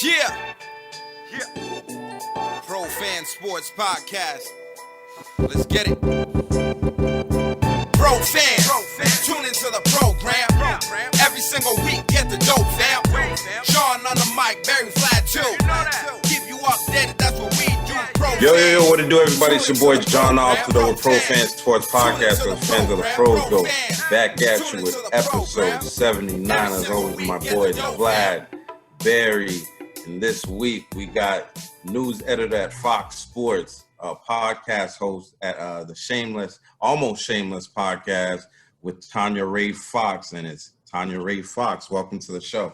Yeah. Pro Fan Sports Podcast. Let's get it. Pro fans, tune into the program. Every single week, get the dope, fam. Sean on the mic, very flat too. Keep you updated, that's what we do. Yo, what it do, everybody? It's your boy John Altidor with Pro Fan Sports Podcast, where the fans of the pros go back at you with episode 79. As always, my boy Vladimir. And this week, we got news editor at Fox Sports, a podcast host at the Almost Shameless podcast with Tanya Ray Fox. And it's Tanya Ray Fox. Welcome to the show.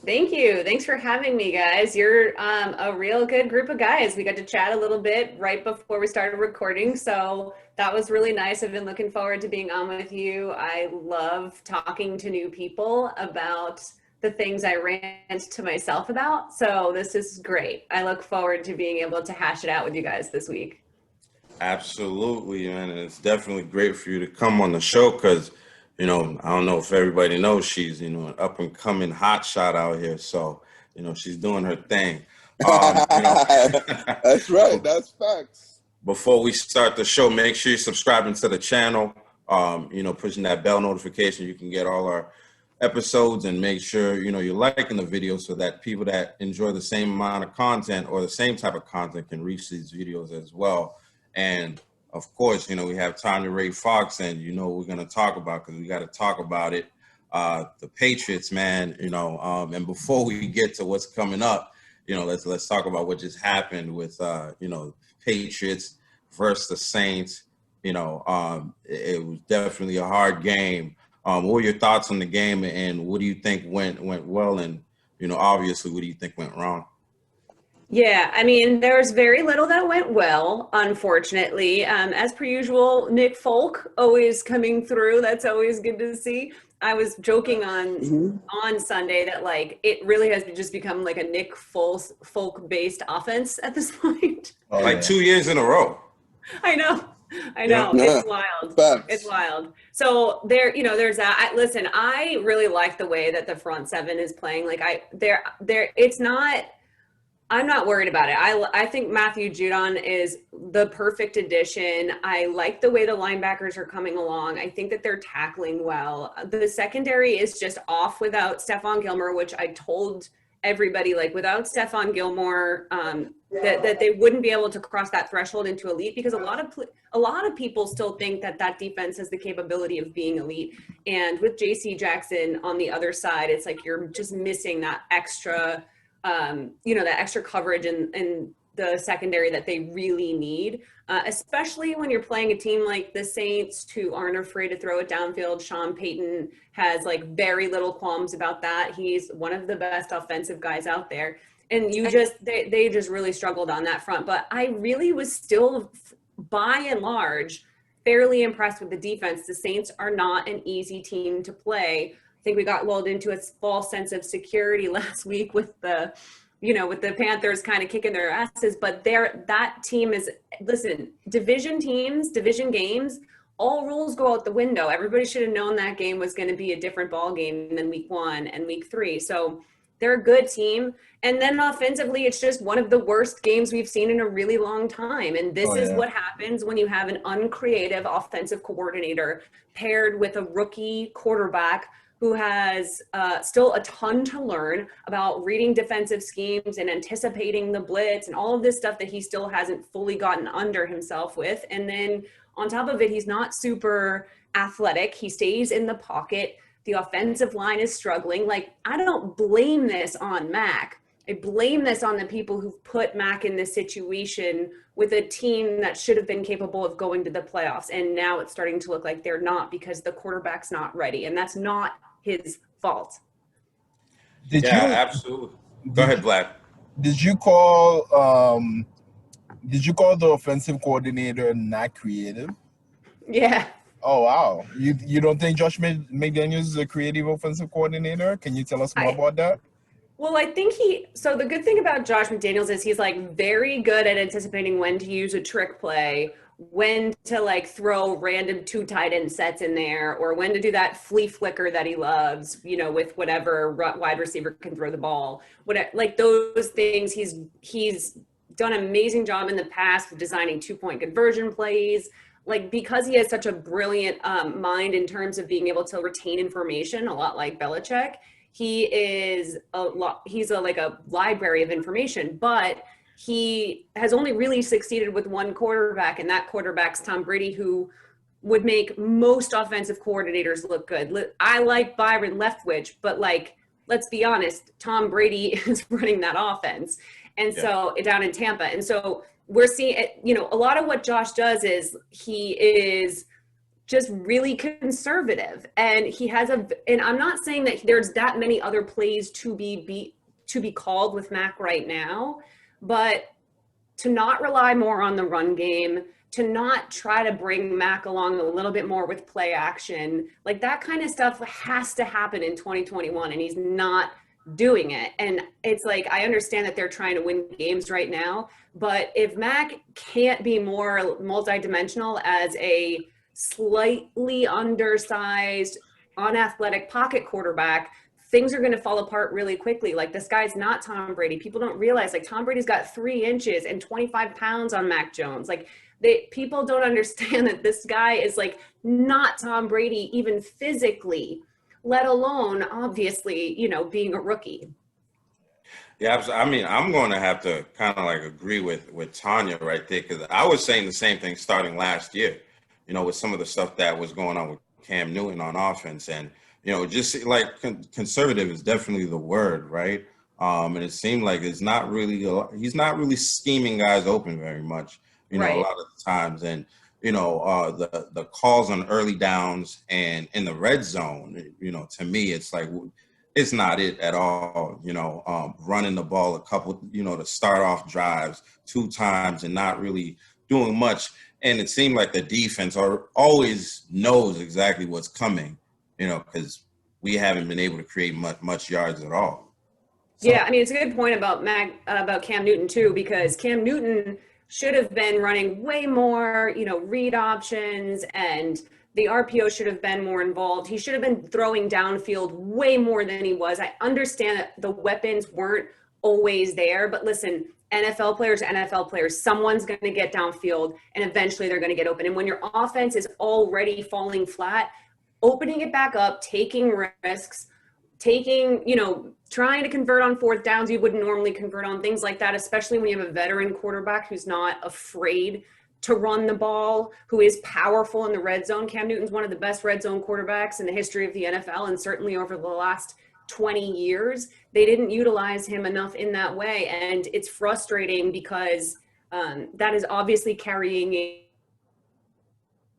Thank you. Thanks for having me, guys. You're a real good group of guys. We got to chat a little bit right before we started recording, so that was really nice. I've been looking forward to being on with you. I love talking to new people about the things I rant to myself about, so this is great. I look forward to being able to hash it out with you guys this week. Absolutely, man. And it's definitely great for you to come on the show because, I don't know if everybody knows she's, an up-and-coming hotshot out here. So, she's doing her thing. That's right. That's facts. Before we start the show, make sure you're subscribing to the channel, pushing that bell notification. You can get all our episodes, and make sure, you're liking the video so that people that enjoy the same amount of content or the same type of content can reach these videos as well. And of course, we have Tanya Ray Fox, and we're going to talk about, because we got to talk about it, the Patriots, man, and before we get to what's coming up, let's talk about what just happened with, Patriots versus the Saints. It was definitely a hard game. What were your thoughts on the game, and what do you think went well, and, obviously, what do you think went wrong? Yeah, I mean, there's very little that went well, unfortunately. As per usual, Nick Folk always coming through. That's always good to see. I was joking on Sunday that, it really has just become like a Nick Folk-based offense at this point. 2 years in a row. I know. Yeah. It's wild. Facts. It's wild. So there's that. Listen, I really like the way that the front seven is playing. I'm not worried about it. I think Matthew Judon is the perfect addition. I like the way the linebackers are coming along. I think that they're tackling well. The secondary is just off without Stephon Gilmore, which I told everybody, without Stephon Gilmore, that they wouldn't be able to cross that threshold into elite, because a lot of people still think that defense has the capability of being elite. And with J.C. Jackson on the other side, it's like you're just missing that extra that extra coverage in the secondary that they really need, especially when you're playing a team like the Saints, who aren't afraid to throw it downfield. Sean Payton has very little qualms about that. He's one of the best offensive guys out there. And they just really struggled on that front. But I really was still, by and large, fairly impressed with the defense. The Saints are not an easy team to play. I think we got lulled into a false sense of security last week with the Panthers kind of kicking their asses. But that team is, listen, division teams, division games, all rules go out the window. Everybody should have known that game was going to be a different ball game than week 1 and week 3. So they're a good team. And then offensively, it's just one of the worst games we've seen in a really long time. And this is what happens when you have an uncreative offensive coordinator paired with a rookie quarterback who has still a ton to learn about reading defensive schemes and anticipating the blitz and all of this stuff that he still hasn't fully gotten under himself with. And then on top of it, he's not super athletic. He stays in the pocket. The offensive line is struggling. I don't blame this on Mac. I blame this on the people who've put Mac in this situation with a team that should have been capable of going to the playoffs. And now it's starting to look like they're not, because the quarterback's not ready. And that's not his fault. Absolutely. Go ahead, Vlad. Did you call the offensive coordinator not creative? Yeah. Oh, wow. You don't think Josh McDaniels is a creative offensive coordinator? Can you tell us more about that? Well, I think so the good thing about Josh McDaniels is he's very good at anticipating when to use a trick play when to like throw random 2 tight end sets in there, or when to do that flea flicker that he loves, you know, with whatever wide receiver can throw the ball. Like those things, he's done an amazing job in the past of designing 2-point conversion plays. Like, because he has such a brilliant mind in terms of being able to retain information, a lot like Belichick, he's like a library of information, but he has only really succeeded with one quarterback, and that quarterback's Tom Brady, who would make most offensive coordinators look good. I like Byron Leftwich, but like, let's be honest, Tom Brady is running that offense. And so down in Tampa. And so we're seeing, you know, a lot of what Josh does is he is just really conservative, and he has and I'm not saying that there's that many other plays to be called with Mac right now, but to not rely more on the run game, to not try to bring Mac along a little bit more with play action, like that kind of stuff has to happen in 2021, and he's not doing it. And it's like, I understand that they're trying to win games right now, but if Mac can't be more multidimensional as a slightly undersized, unathletic pocket quarterback, things are going to fall apart really quickly. Like, this guy's not Tom Brady. People don't realize, like, Tom Brady's got 3 inches and 25 pounds on Mac Jones. Like, people don't understand that this guy is like not Tom Brady, even physically, let alone obviously, you know, being a rookie. Yeah, I mean, I'm going to have to kind of like agree with Tanya right there, because I was saying the same thing starting last year, you know, with some of the stuff that was going on with Cam Newton on offense. And, you know, just like conservative is definitely the word, right? And it seemed like he's not really scheming guys open very much, you know, Right. a lot of the times. And, you know, the calls on early downs and in the red zone, you know, to me, it's like, it's not it at all, you know, running the ball a couple, you know, to start off drives 2 times and not really doing much. And it seemed like the defense always knows exactly what's coming, you know, because we haven't been able to create much yards at all. So, yeah, I mean, it's a good point about Cam Newton too, because Cam Newton should have been running way more, you know, read options, and the RPO should have been more involved. He should have been throwing downfield way more than he was. I understand that the weapons weren't always there, but listen, NFL players, someone's going to get downfield and eventually they're going to get open. And when your offense is already falling flat, opening it back up, taking risks, you know, trying to convert on 4th downs you wouldn't normally convert on, things like that, especially when you have a veteran quarterback who's not afraid to run the ball, who is powerful in the red zone. Cam Newton's one of the best red zone quarterbacks in the history of the NFL, and certainly over the last 20 years. They didn't utilize him enough in that way, and it's frustrating because that is obviously carrying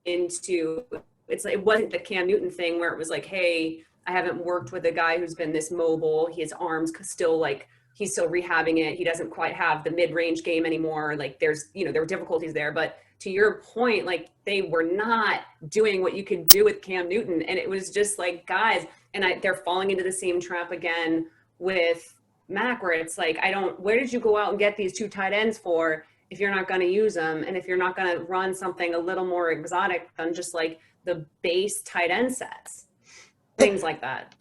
into, it wasn't the Cam Newton thing where it was like, hey, I haven't worked with a guy who's been this mobile. His arms still, like, he's still rehabbing it. He doesn't quite have the mid-range game anymore. Like, there's, you know, there were difficulties there. But to your point, like, they were not doing what you could do with Cam Newton. And it was just like, guys, and they're falling into the same trap again with Mac, where it's like, where did you go out and get these 2 tight ends for if you're not going to use them? And if you're not going to run something a little more exotic than just like the base tight end sets, things like that.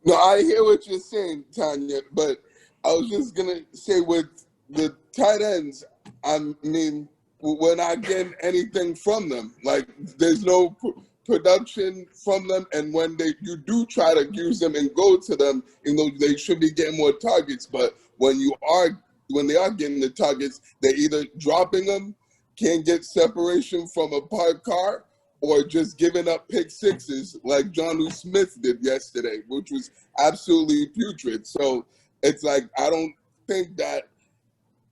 No, I hear what you're saying, Tanya, but I was just going to say with the tight ends, I mean, we're not getting anything from them. Like, there's no production from them, and when you do try to use them and go to them, you know, they should be getting more targets, but when they are getting the targets, they're either dropping them, can't get separation from a parked car, or just giving up pick sixes like John Smith did yesterday, which was absolutely putrid. So it's like, I don't think that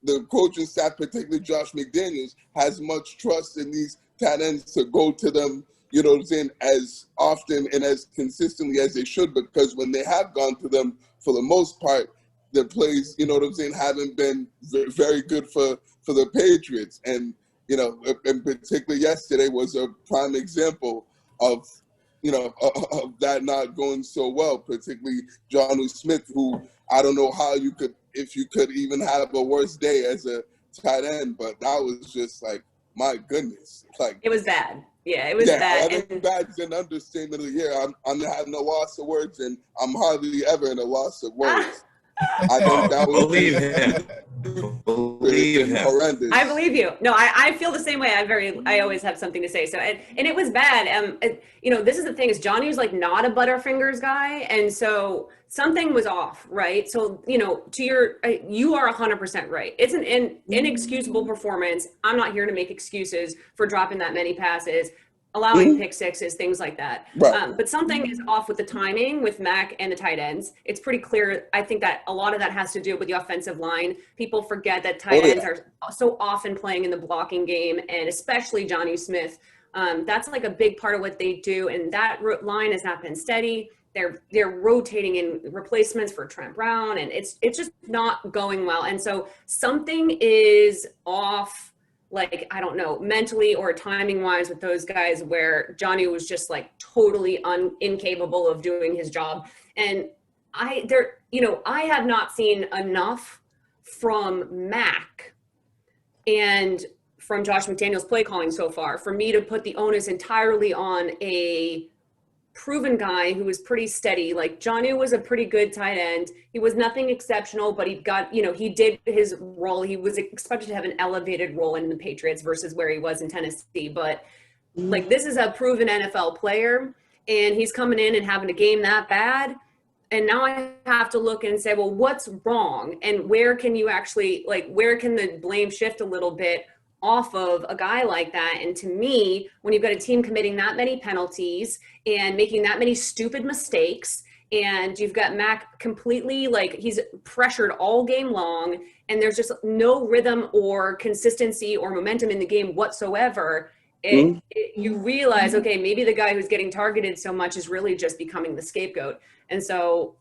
the coaching staff, particularly Josh McDaniels, has much trust in these tight ends to go to them, you know what I'm saying, as often and as consistently as they should, because when they have gone to them, for the most part, the plays, you know what I'm saying, haven't been very good for the Patriots. And, you know, in particular yesterday was a prime example of, you know, of that not going so well, particularly John Smith, who I don't know how if you could even have a worse day as a tight end, but that was just like my goodness, like it was bad. Yeah, it was yeah, bad. I think bad's an understatement of the year. I'm having a loss of words, and I'm hardly ever in a loss of words. I think that was Believe him. Believe him. horrendous. I believe you. No, I feel the same way. I always have something to say. So, and it was bad. This is the thing is Johnny was like not a Butterfingers guy. And so something was off, right? So, you are 100% right. It's an inexcusable performance. I'm not here to make excuses for dropping that many passes, allowing pick sixes, things like that. Right. But something is off with the timing with Mac and the tight ends. It's pretty clear. I think that a lot of that has to do with the offensive line. People forget that tight ends are so often playing in the blocking game, and especially Johnny Smith. That's like a big part of what they do, and that line has not been steady. They're rotating in replacements for Trent Brown, and it's just not going well. And so something is off, like, I don't know, mentally or timing wise with those guys, where Johnny was just like totally incapable of doing his job. And I have not seen enough from Mac and from Josh McDaniels' play calling so far for me to put the onus entirely on a proven guy who was pretty steady. Like, Johnny was a pretty good tight end. He was nothing exceptional, but he got, he did his role. He was expected to have an elevated role in the Patriots versus where he was in Tennessee. But like, this is a proven NFL player, and he's coming in and having a game that bad. And now I have to look and say, well, what's wrong? And where can you actually, like, where can the blame shift a little bit off of a guy like that? And to me, when you've got a team committing that many penalties and making that many stupid mistakes, and you've got Mac completely, like, he's pressured all game long, and there's just no rhythm or consistency or momentum in the game whatsoever, you realize, okay, maybe the guy who's getting targeted so much is really just becoming the scapegoat. And so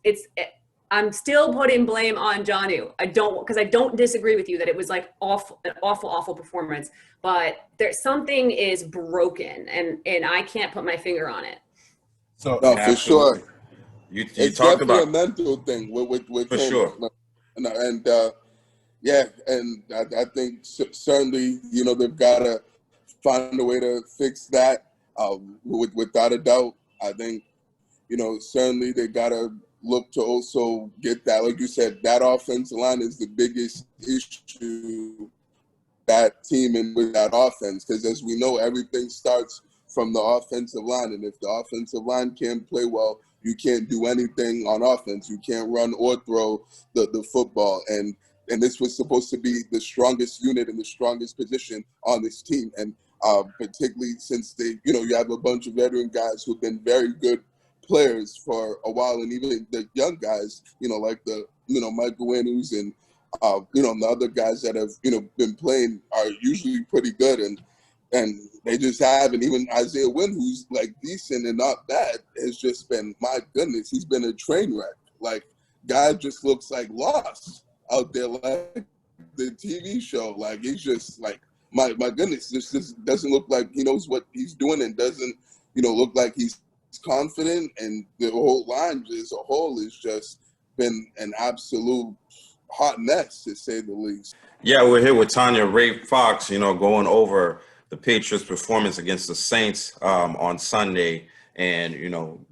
I'm still putting blame on Johnny. Because I don't disagree with you that it was like an awful performance, but something is broken, and I can't put my finger on it. So No, for sure. You It's talked definitely about a mental thing with for him. sure. And I think certainly, they've got to find a way to fix that. Without a doubt, I think, certainly they got to look to also get that, like you said, that offensive line is the biggest issue, that team and with that offense, because as we know, everything starts from the offensive line, and if the offensive line can't play well, you can't do anything on offense. You can't run or throw the football, and this was supposed to be the strongest unit and the strongest position on this team, and particularly since you have a bunch of veteran guys who've been very good players for a while, and even the young guys, like the Michael Wynns and the other guys that have been playing are usually pretty good, and they just haven't. Even Isaiah Wynn, who's like decent and not bad, has just been, my goodness, he's been a train wreck. Like, guy just looks like lost out there, like the TV show. Like, he's just like, my goodness, this doesn't look like he knows what he's doing, and doesn't look like he's confident, and the whole line as a whole has just been an absolute hot mess, to say the least. Yeah, we're here with Tanya Ray Fox, going over the Patriots' performance against the Saints on Sunday, and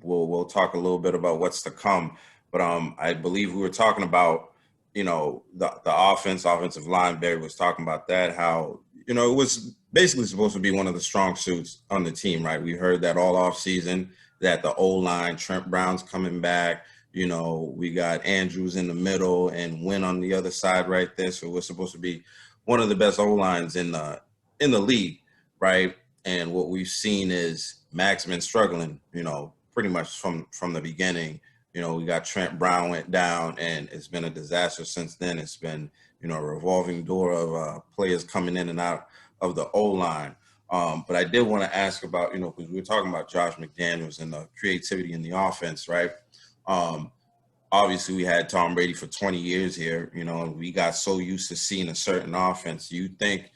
we'll talk a little bit about what's to come. But I believe we were talking about the offensive line. Barry was talking about that, how it was basically supposed to be one of the strong suits on the team, right? We heard that all off season, that the O-line, Trent Brown's coming back. We got Andrews in the middle and Wynn on the other side right there. So we're supposed to be one of the best O-lines in the league, right? And what we've seen is Mac's been struggling, pretty much from the beginning. We got Trent Brown went down, and it's been a disaster since then. It's been, a revolving door of players coming in and out of the O-line. But I did want to ask about, because we were talking about Josh McDaniels and the creativity in the offense, right? Obviously, we had Tom Brady for 20 years here, and we got so used to seeing a certain offense. Do you think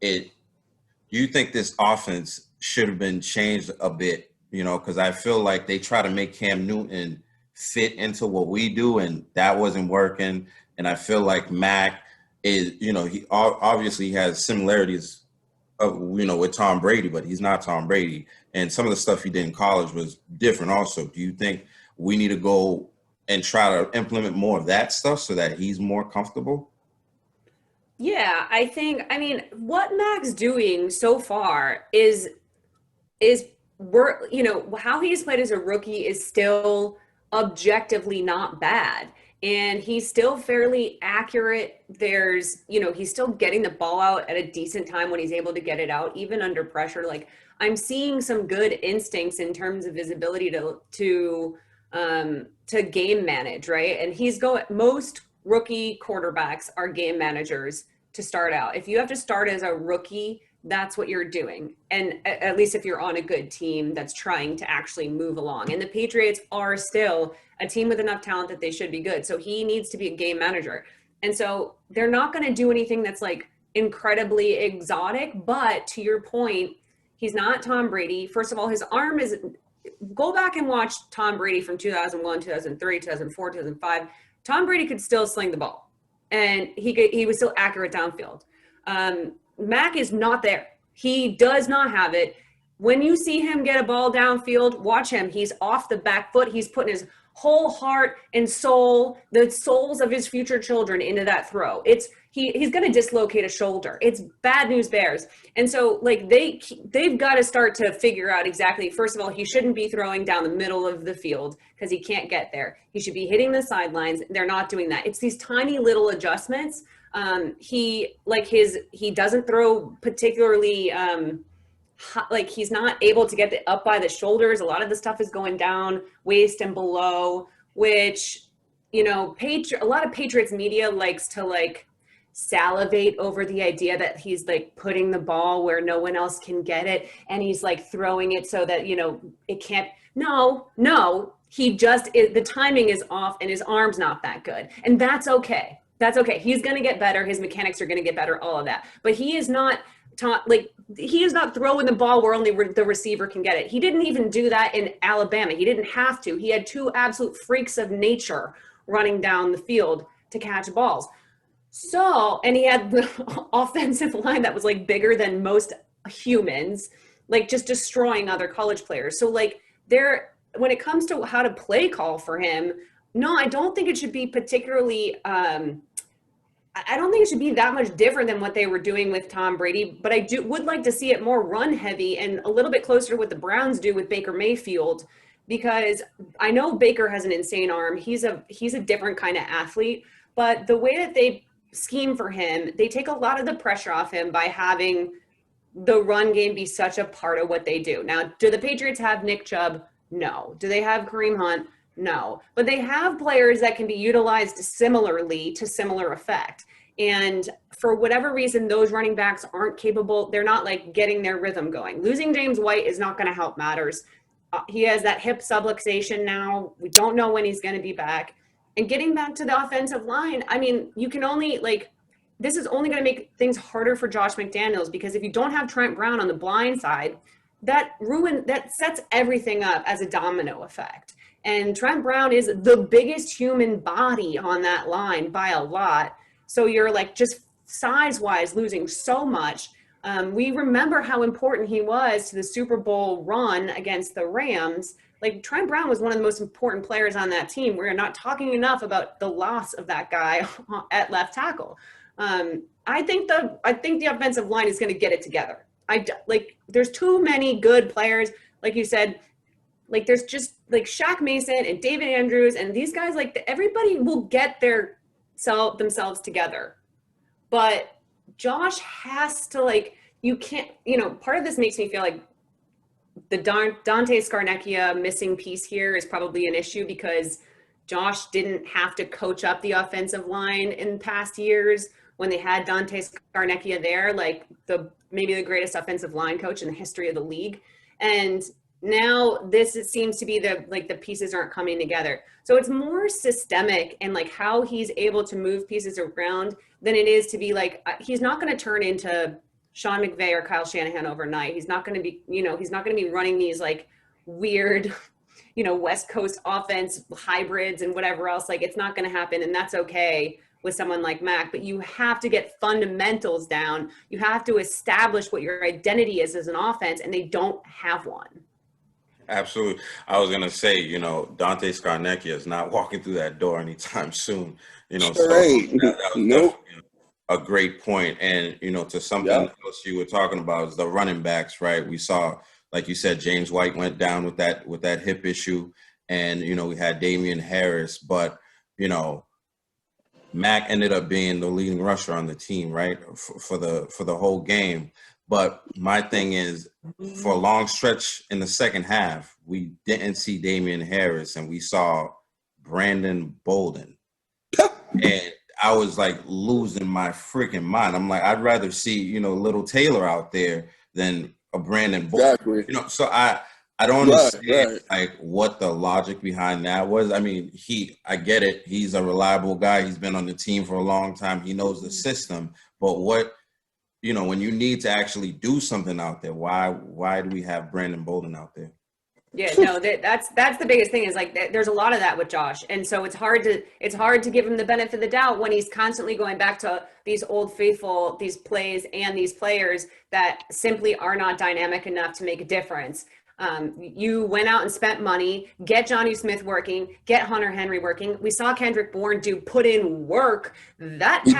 this offense should have been changed a bit? Because I feel like they try to make Cam Newton fit into what we do, and that wasn't working. And I feel like Mac is, he obviously has similarities with Tom Brady, but he's not Tom Brady. And some of the stuff he did in college was different also. Do you think we need to go and try to implement more of that stuff so that he's more comfortable? Yeah, I mean, what Mac's doing so far is how he's played as a rookie is still objectively not bad. And he's still fairly accurate. He's still getting the ball out at a decent time when he's able to get it out, even under pressure. Like, I'm seeing some good instincts in terms of his ability to game manage, right? And most rookie quarterbacks are game managers to start out. If you have to start as a rookie, that's what you're doing. And at least if you're on a good team that's trying to actually move along. And the Patriots are still a team with enough talent that they should be good. So he needs to be a game manager. And so they're not going to do anything that's like incredibly exotic. But to your point, he's not Tom Brady. First of all, his arm is, go back and watch Tom Brady from 2001, 2003, 2004, 2005. Tom Brady could still sling the ball. And he was still accurate downfield. Mac is not there. He does not have it. When you see him get a ball downfield, watch him. He's off the back foot. He's putting his whole heart and soul, the souls of his future children, into that throw. He's going to dislocate a shoulder. It's bad news bears. And so like they've got to start to figure out exactly, first of all, he shouldn't be throwing down the middle of the field because he can't get there. He should be hitting the sidelines. They're not doing that. It's these tiny little adjustments. He doesn't throw particularly, he's not able to get up by the shoulders. A lot of the stuff is going down waist and below, which, a lot of Patriots media likes to salivate over the idea that he's like putting the ball where no one else can get it. And he's like throwing it so that, it can't, no, the timing is off and his arm's not that good. And that's okay. That's okay. He's going to get better. His mechanics are going to get better, all of that. But he is not throwing the ball where only the receiver can get it. He didn't even do that in Alabama. He didn't have to. He had two absolute freaks of nature running down the field to catch balls. So, and he had the offensive line that was like bigger than most humans, like just destroying other college players. So when it comes to how to play call for him, no, I don't think it should be particularly, I don't think it should be that much different than what they were doing with Tom Brady, but I would like to see it more run heavy and a little bit closer to what the Browns do with Baker Mayfield, because I know Baker has an insane arm. He's a different kind of athlete, but the way that they scheme for him, they take a lot of the pressure off him by having the run game be such a part of what they do. Now, do the Patriots have Nick Chubb? No. Do they have Kareem Hunt? No. But they have players that can be utilized similarly to similar effect. And for whatever reason, those running backs aren't capable. They're not like getting their rhythm going. Losing James White is not going to help matters. He has that hip subluxation now. We don't know when he's going to be back. And getting back to the offensive line, I mean, you can only this is only going to make things harder for Josh McDaniels, because if you don't have Trent Brown on the blind side, that sets everything up as a domino effect. And Trent Brown is the biggest human body on that line by a lot. So you're just size-wise losing so much. We remember how important he was to the Super Bowl run against the Rams. Trent Brown was one of the most important players on that team. We're not talking enough about the loss of that guy at left tackle. I think the offensive line is going to get it together. There's too many good players. Like you said, there's just Shaq Mason and David Andrews and these guys, everybody will get themselves together. But Josh has to you can't, part of this makes me feel like the Dante Scarnecchia missing piece here is probably an issue, because Josh didn't have to coach up the offensive line in past years when they had Dante Scarnecchia there, maybe the greatest offensive line coach in the history of the league. And now it seems to be the pieces aren't coming together. So it's more systemic and how he's able to move pieces around than it is to be he's not going to turn into Sean McVay or Kyle Shanahan overnight. He's not going to be, he's not going to be running these weird, West Coast offense hybrids and whatever else. It's not going to happen, and that's okay. with someone like Mac, but you have to get fundamentals down. You have to establish what your identity is as an offense, and they don't have one. Absolutely. I was gonna say, Dante Scarnecchia is not walking through that door anytime soon. So Right. that was Nope. definitely a great point. And to something else you were talking about is the running backs, right? We saw, like you said, James White went down with that hip issue, and we had Damian Harris, but Mac ended up being the leading rusher on the team, right, for the whole game. But my thing is, for a long stretch in the second half, we didn't see Damian Harris, and we saw Brandon Bolden. And I was like losing my freaking mind. I'm like, I'd rather see, little Taylor out there than a Brandon Bolden. Exactly. So I don't understand like what the logic behind that was. I mean, I get it. He's a reliable guy. He's been on the team for a long time. He knows the system. But when you need to actually do something out there, why do we have Brandon Bolden out there? Yeah, no, that's the biggest thing is like there's a lot of that with Josh. And so it's hard to give him the benefit of the doubt when he's constantly going back to these old faithful, these plays and these players that simply are not dynamic enough to make a difference. You went out and spent money, get Johnny Smith working, get Hunter Henry working. We saw Kendrick Bourne put in work. That was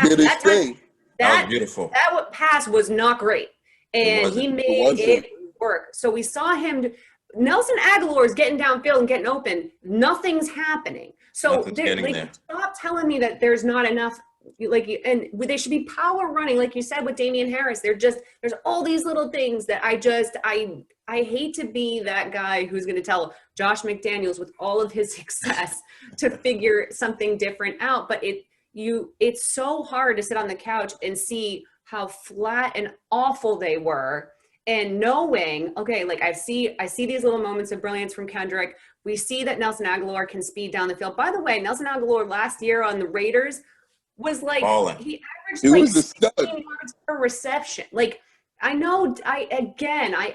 beautiful. That pass was not great. And he made it work. So we saw him. Nelson Aguilar is getting downfield and getting open. Nothing's happening. So stop telling me that there's not enough. And they should be power running, like you said with Damian Harris. There's all these little things that I hate to be that guy who's going to tell Josh McDaniels with all of his success to figure something different out. But it's so hard to sit on the couch and see how flat and awful they were. And knowing, okay, like I see these little moments of brilliance from Kendrick. We see that Nelson Aguilar can speed down the field. By the way, Nelson Aguilar last year on the Raiders was like, balling. He averaged 16 yards per reception. Like, I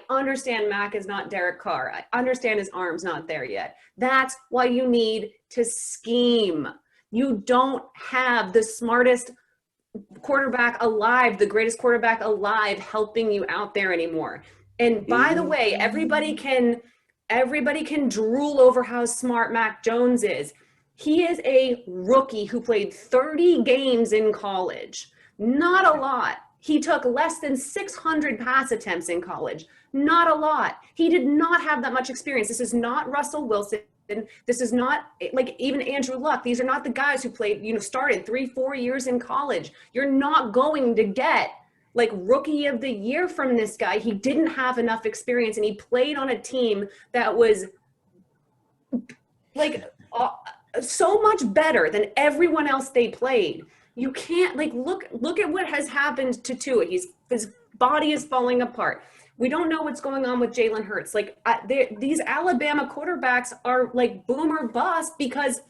understand Mac is not Derek Carr. I understand his arm's not there yet. That's why you need to scheme. You don't have the smartest quarterback alive, the greatest quarterback alive helping you out there anymore. And by the way, everybody can drool over how smart Mac Jones is. He is a rookie who played 30 games in college. Not a lot. He took less than 600 pass attempts in college. Not a lot. He did not have that much experience. This is not Russell Wilson. This is not like even Andrew Luck. These are not the guys who played, started 3-4 years in college. You're not going to get like rookie of the year from this guy. He didn't have enough experience, and he played on a team that was like so much better than everyone else they played. You can't look at what has happened to Tua. His body is falling apart. We don't know what's going on with Jalen Hurts. These Alabama quarterbacks are like boom or bust because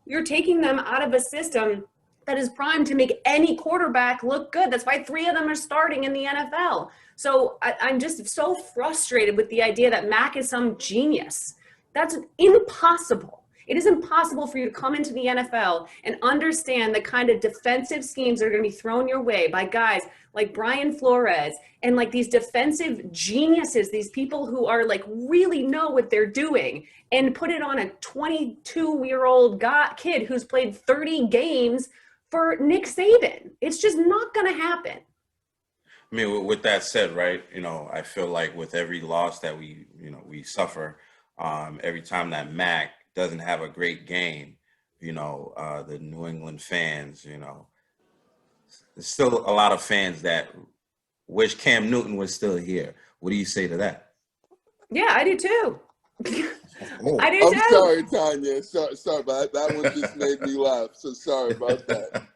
you're taking them out of a system that is primed to make any quarterback look good. That's why 3 of them are starting in the NFL. So I'm just so frustrated with the idea that Mac is some genius. That's impossible. It is impossible for you to come into the NFL and understand the kind of defensive schemes that are going to be thrown your way by guys like Brian Flores and like these defensive geniuses, these people who are like really know what they're doing, and put it on a 22-year-old kid who's played 30 games for Nick Saban. It's just not going to happen. I mean, with that said, right, I feel like with every loss that we suffer, every time that Mac doesn't have a great game, the New England fans, there's still a lot of fans that wish Cam Newton was still here. What do you say to that? Yeah, I do too. I'm sorry, Tanya. Sorry, but that one just made me laugh. So sorry about that.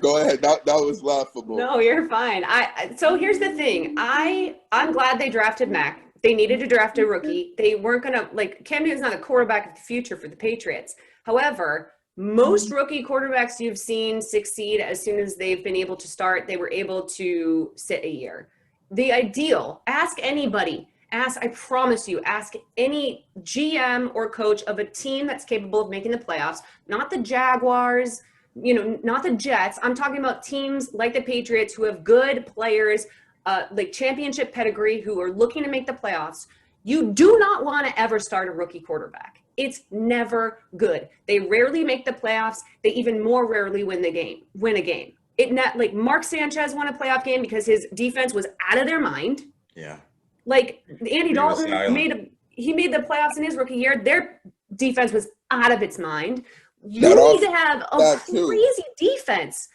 Go ahead. That was laughable. No, you're fine. So here's the thing. I'm glad they drafted Mac. They needed to draft a rookie. They weren't going to Cam Newton's not a quarterback of the future for the Patriots. However, most rookie quarterbacks you've seen succeed as soon as they've been able to start, they were able to sit a year. The ideal, ask anybody, I promise you, ask any GM or coach of a team that's capable of making the playoffs, not the Jaguars, not the Jets. I'm talking about teams like the Patriots who have good players, like championship pedigree, who are looking to make the playoffs. You do not want to ever start a rookie quarterback. It's never good. They rarely make the playoffs. They even more rarely win a game. Like Mark Sanchez won a playoff game because his defense was out of their mind. Yeah. Like Andy Dalton made the playoffs in his rookie year. Their defense was out of its mind. You need to have a crazy defense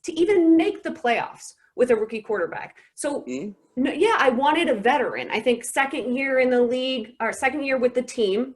to even make the playoffs with a rookie quarterback. So I wanted a veteran. I think second year in the league or second year with the team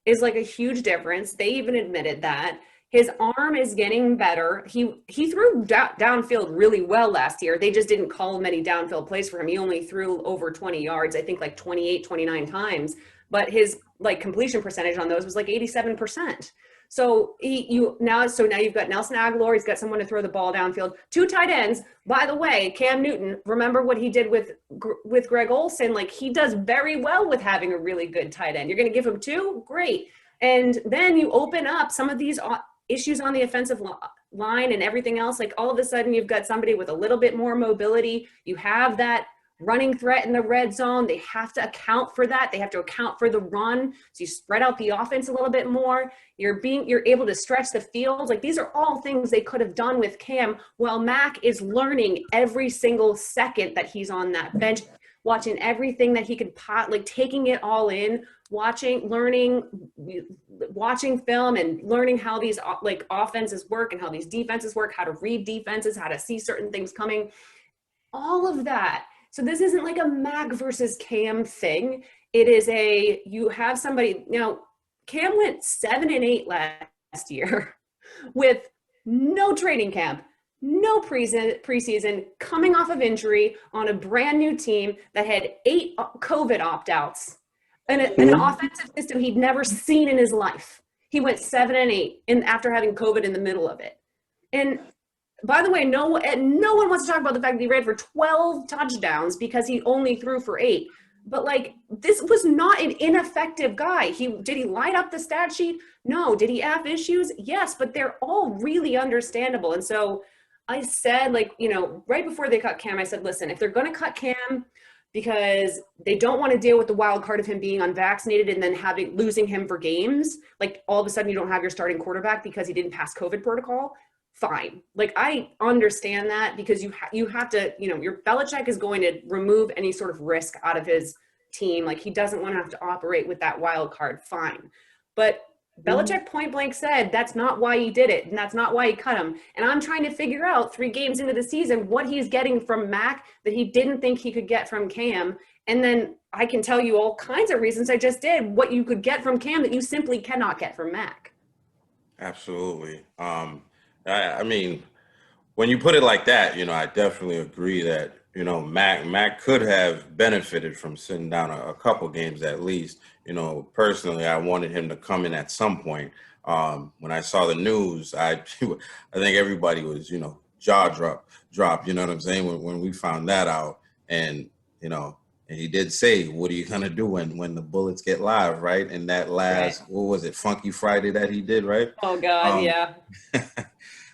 is like a huge difference. They even admitted that. His arm is getting better. He threw downfield really well last year. They just didn't call many downfield plays for him. He only threw over 20 yards, I think like 28, 29 times. But his like completion percentage on those was like 87%. So now you've got Nelson Aguilar. He's got someone to throw the ball downfield. 2 tight ends. By the way, Cam Newton, remember what he did with Greg Olsen? Like he does very well with having a really good tight end. You're going to give him 2? Great. And then you open up some of these issues on the offensive line and everything else. Like all of a sudden you've got somebody with a little bit more mobility. You have that running threat in the red zone. They have to account for that. They have to account for the run. So you spread out the offense a little bit more. You're able to stretch the field. Like these are all things they could have done with Cam, while Mac is learning every single second that he's on that bench, watching everything that he could taking it all in, watching film and learning how these like offenses work and how these defenses work, how to read defenses, how to see certain things coming, all of that. So this isn't like a Mac versus Cam thing. It is you have somebody, Cam went 7-8 last year with no training camp, no preseason, coming off of injury on a brand new team that had 8 COVID opt-outs and an offensive system he'd never seen in his life. He went 7-8 after having COVID in the middle of it. And by the way, no one wants to talk about the fact that he ran for 12 touchdowns because he only threw for 8. But like, this was not an ineffective guy. Did he light up the stat sheet? No. Did he have issues? Yes, but they're all really understandable. And so I said, right before they cut Cam, I said, listen, if they're going to cut Cam because they don't want to deal with the wild card of him being unvaccinated and then losing him for games, like all of a sudden you don't have your starting quarterback because he didn't pass COVID protocol, fine. Like I understand that, because you have to, your Belichick is going to remove any sort of risk out of his team. Like he doesn't want to have to operate with that wild card, fine. But Belichick point blank said that's not why he did it, and that's not why he cut him. And I'm trying to figure out 3 games into the season what he's getting from Mac that he didn't think he could get from Cam. And then I can tell you all kinds of reasons I just did what you could get from Cam that you simply cannot get from Mac. Absolutely. I mean, when you put it like that, I definitely agree that, Mac could have benefited from sitting down a couple games at least. Personally, I wanted him to come in at some point. When I saw the news, I think everybody was, jaw drop, you know what I'm saying? When we found that out, and he did say, what are you going to do when the bullets get live, right? And that last, What was it, Funky Friday that he did, right? Oh, God, yeah.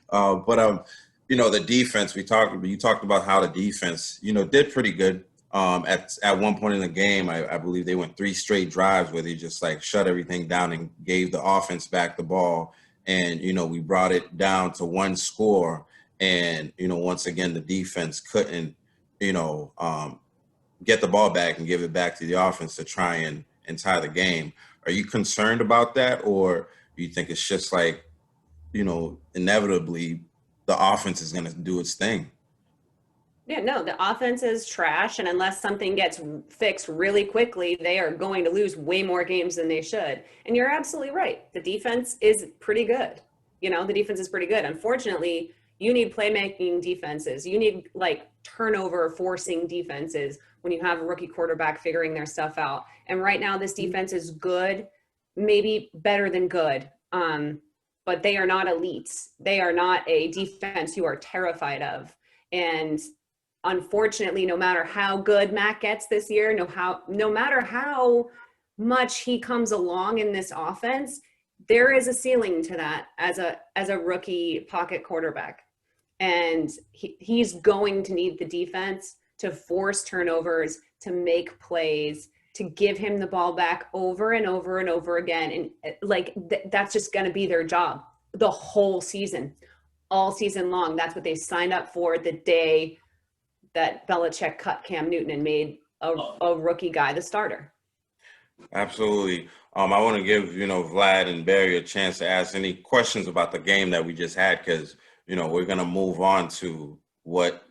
But the defense, you talked about how the defense, did pretty good. At one point in the game, I believe they went 3 straight drives where they just like shut everything down and gave the offense back the ball. And, we brought it down to 1 score. And, once again, the defense couldn't, get the ball back and give it back to the offense to try and tie the game. Are you concerned about that? Or do you think it's just like, inevitably the offense is going to do its thing? Yeah, no, the offense is trash. And unless something gets fixed really quickly, they are going to lose way more games than they should. And you're absolutely right. The defense is pretty good. The defense is pretty good. Unfortunately, you need playmaking defenses. You need turnover forcing defenses when you have a rookie quarterback figuring their stuff out. And right now this defense is good, maybe better than good. But they are not elites. They are not a defense you are terrified of. And unfortunately, no matter how good Mac gets this year, no matter how much he comes along in this offense, there is a ceiling to that as a rookie pocket quarterback. And he's going to need the defense to force turnovers, to make plays, to give him the ball back over and over and over again. And like, that's just going to be their job the whole season, all season long. That's what they signed up for the day that Belichick cut Cam Newton and made a rookie guy the starter. Absolutely. I want to give, Vlad and Barry a chance to ask any questions about the game that we just had, because, we're going to move on to what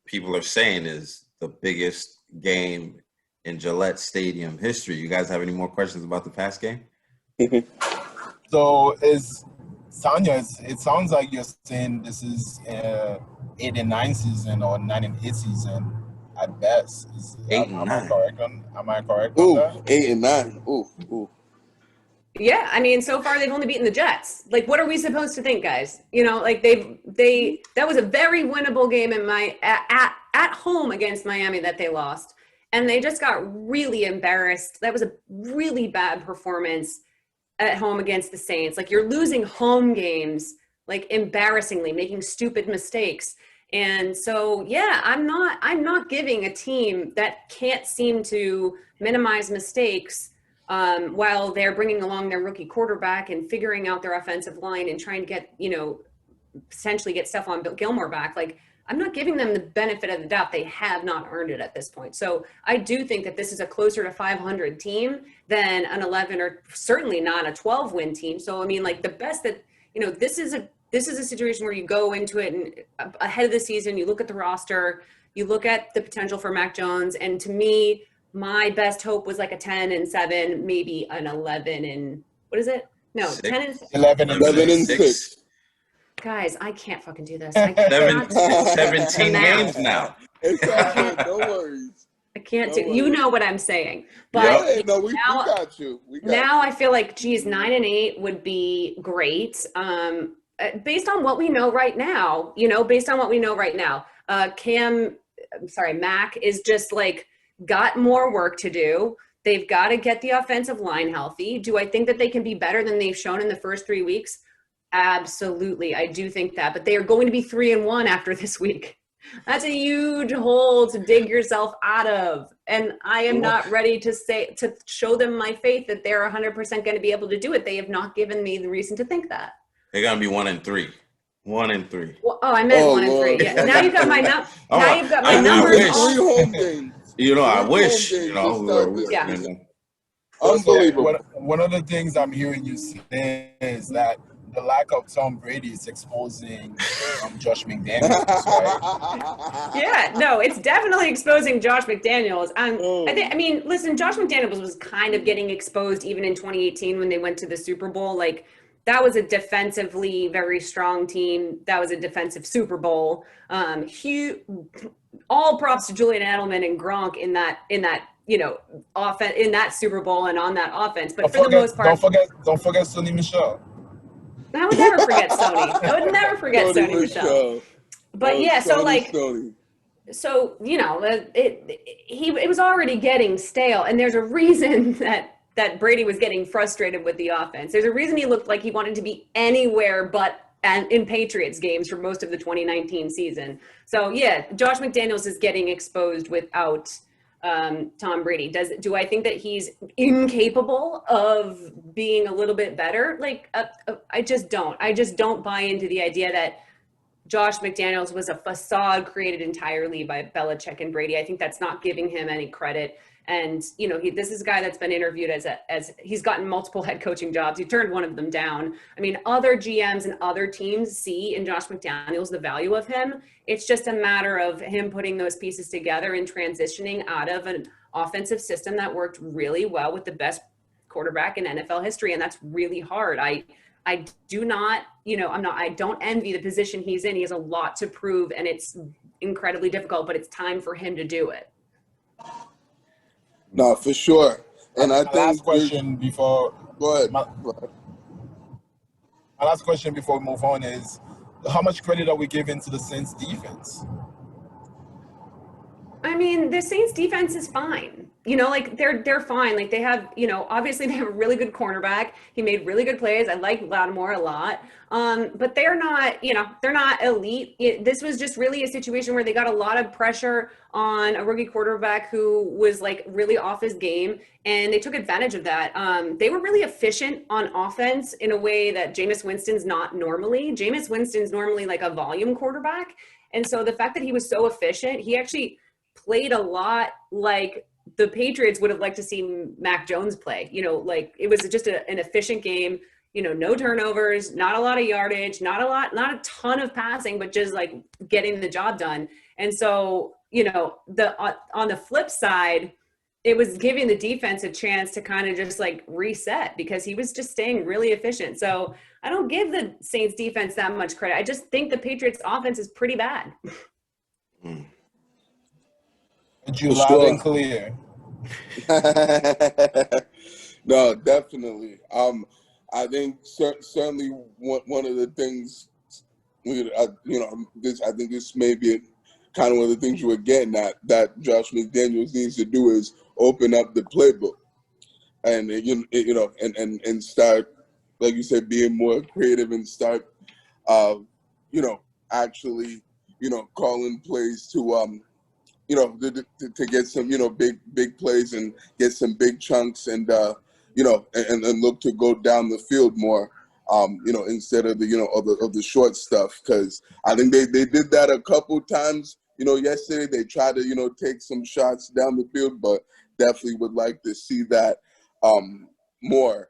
people are saying is the biggest game in Gillette Stadium history. You guys have any more questions about the past game? So Tanya, it sounds like you're saying this is 8-9 season or 9-8 season at best. Am I correct on that? 8-9. Ooh. Yeah, I mean, so far they've only beaten the Jets. Like, what are we supposed to think, guys? Like that was a very winnable game at home against Miami that they lost, and they just got really embarrassed. That was a really bad performance at home against the Saints. Like, you're losing home games, like, embarrassingly, making stupid mistakes. And so, yeah, I'm not giving a team that can't seem to minimize mistakes while they're bringing along their rookie quarterback and figuring out their offensive line and trying to get, potentially get Stephon Gilmore back. Like, I'm not giving them the benefit of the doubt. They have not earned it at this point. So I do think that this is a closer to 500 team than an 11 or certainly not a 12-win team. So, I mean, like, the best that, this is a situation where you go into it and ahead of the season, you look at the roster, you look at the potential for Mac Jones. And to me, my best hope was like a 10-7, maybe an 11 and what is it? No, 11 and 6. Guys, I can't fucking do this. 17 games now. It's all good. No worries. I can't do. You know what I'm saying, but no, we got you. Now I feel like, geez, 9-8 would be great. Based on what we know right now, Mac is just like got more work to do. They've got to get the offensive line healthy. Do I think that they can be better than they've shown in the first 3 weeks? Absolutely. I do think that, but they are going to be 3-1 after this week. That's a huge hole to dig yourself out of. And I am not ready to show them my faith that they're 100% going to be able to do it. They have not given me the reason to think that. They're going to be 1-3. 1-3. Well, I meant 1-3. Yeah. Now you've got my numbers. I wish. 3 home games. I wish. Unbelievable. One of the things I'm hearing you say is that the lack of Tom Brady is exposing Josh McDaniels, right? Yeah, no, it's definitely exposing Josh McDaniels. Listen, Josh McDaniels was kind of getting exposed even in 2018 when they went to the Super Bowl. Like, that was a defensively very strong team. That was a defensive Super Bowl. All props to Julian Edelman and Gronk in that offense, in that Super Bowl and on that offense. But for the most part, don't forget Sonny Michel. I would never forget Sony. I would never forget Sony Michel. But yeah, so like, so it was already getting stale, and there's a reason that Brady was getting frustrated with the offense. There's a reason he looked like he wanted to be anywhere but in Patriots games for most of the 2019 season. So yeah, Josh McDaniels is getting exposed without Tom Brady. Do I think that he's incapable of being a little bit better? Like, I just don't buy into the idea that Josh McDaniels was a facade created entirely by Belichick and Brady. I think that's not giving him any credit. And, this is a guy that's been interviewed as he's gotten multiple head coaching jobs. He turned one of them down. I mean, other GMs and other teams see in Josh McDaniels the value of him. It's just a matter of him putting those pieces together and transitioning out of an offensive system that worked really well with the best quarterback in NFL history. And that's really hard. I do not, I don't envy the position he's in. He has a lot to prove, and it's incredibly difficult, but it's time for him to do it. No, for sure. And I think last question before go ahead. My last question before we move on is, how much credit are we giving to the Saints defense? I mean, the Saints defense is fine. You know, like they're fine. Like they have, you know, obviously they have a really good cornerback. He made really good plays. I like Vladimir a lot. But they're not, you know, they're not elite. This was just really a situation where they got a lot of pressure on a rookie quarterback who was like really off his game, and they took advantage of that. They were really efficient on offense in a way that Jameis Winston's not normally. Jameis Winston's normally like a volume quarterback. And so the fact that he was so efficient, he actually played a lot like the Patriots would have liked to see Mac Jones play. You know, like it was just an efficient game, you know, no turnovers, not a lot of yardage, not a ton of passing, but just like getting the job done. And so, you know, on the flip side, it was giving the defense a chance to kind of just like reset because he was just staying really efficient. So I don't give the Saints defense that much credit. I just think the Patriots offense is pretty bad. You loud and clear. No, definitely. I think certainly one of the things, you know, I think this may be kind of one of the things you were getting at that Josh McDaniels needs to do is open up the playbook, and you know, and start, like you said, being more creative and start, you know, actually, you know, calling plays to you know, to get some, you know, big plays and get some big chunks and, you know, and look to go down the field more, you know, instead of the, you know, of the short stuff. Because I think they did that a couple times, you know, yesterday. They tried to, you know, take some shots down the field, but definitely would like to see that more.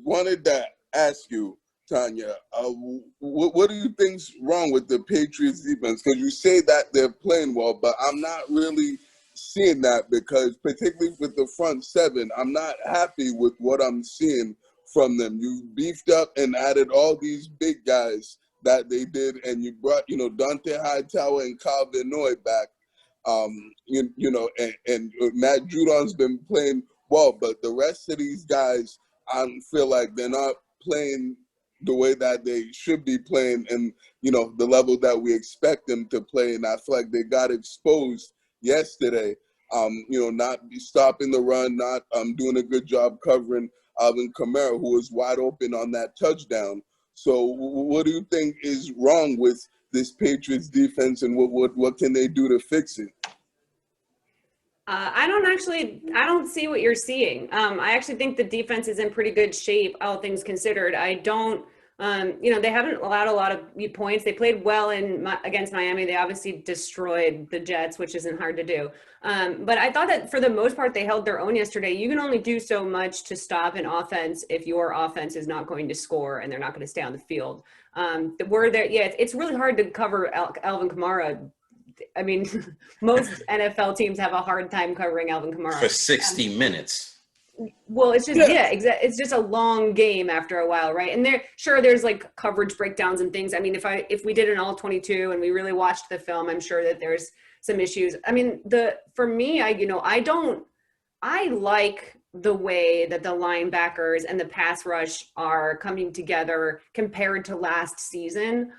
Wanted to ask you, Tanya, what do you think's wrong with the Patriots defense? Because you say that they're playing well, but I'm not really seeing that because particularly with the front seven, I'm not happy with what I'm seeing from them. You beefed up and added all these big guys that they did, and you brought, you know, Dante Hightower and Kyle Benoit back. You know, and Matt Judon's been playing well, but the rest of these guys, I feel like they're not playing the way that they should be playing and, you know, the level that we expect them to play. And I feel like they got exposed yesterday, you know, not stopping the run, not doing a good job covering Alvin Kamara, who was wide open on that touchdown. So what do you think is wrong with this Patriots defense, and what can they do to fix it? I don't see what you're seeing. I actually think the defense is in pretty good shape, all things considered. I don't, you know, they haven't allowed a lot of points. They played well against Miami. They obviously destroyed the Jets, which isn't hard to do. But I thought that for the most part, they held their own yesterday. You can only do so much to stop an offense if your offense is not going to score and they're not going to stay on the field. It's really hard to cover Alvin Kamara. I mean, most NFL teams have a hard time covering Alvin Kamara for 60 minutes. Well, it's just it's just a long game after a while, right? And there's like coverage breakdowns and things. I mean, if we did an all 22 and we really watched the film, I'm sure that there's some issues. I mean, for me, I like the way that the linebackers and the pass rush are coming together compared to last season.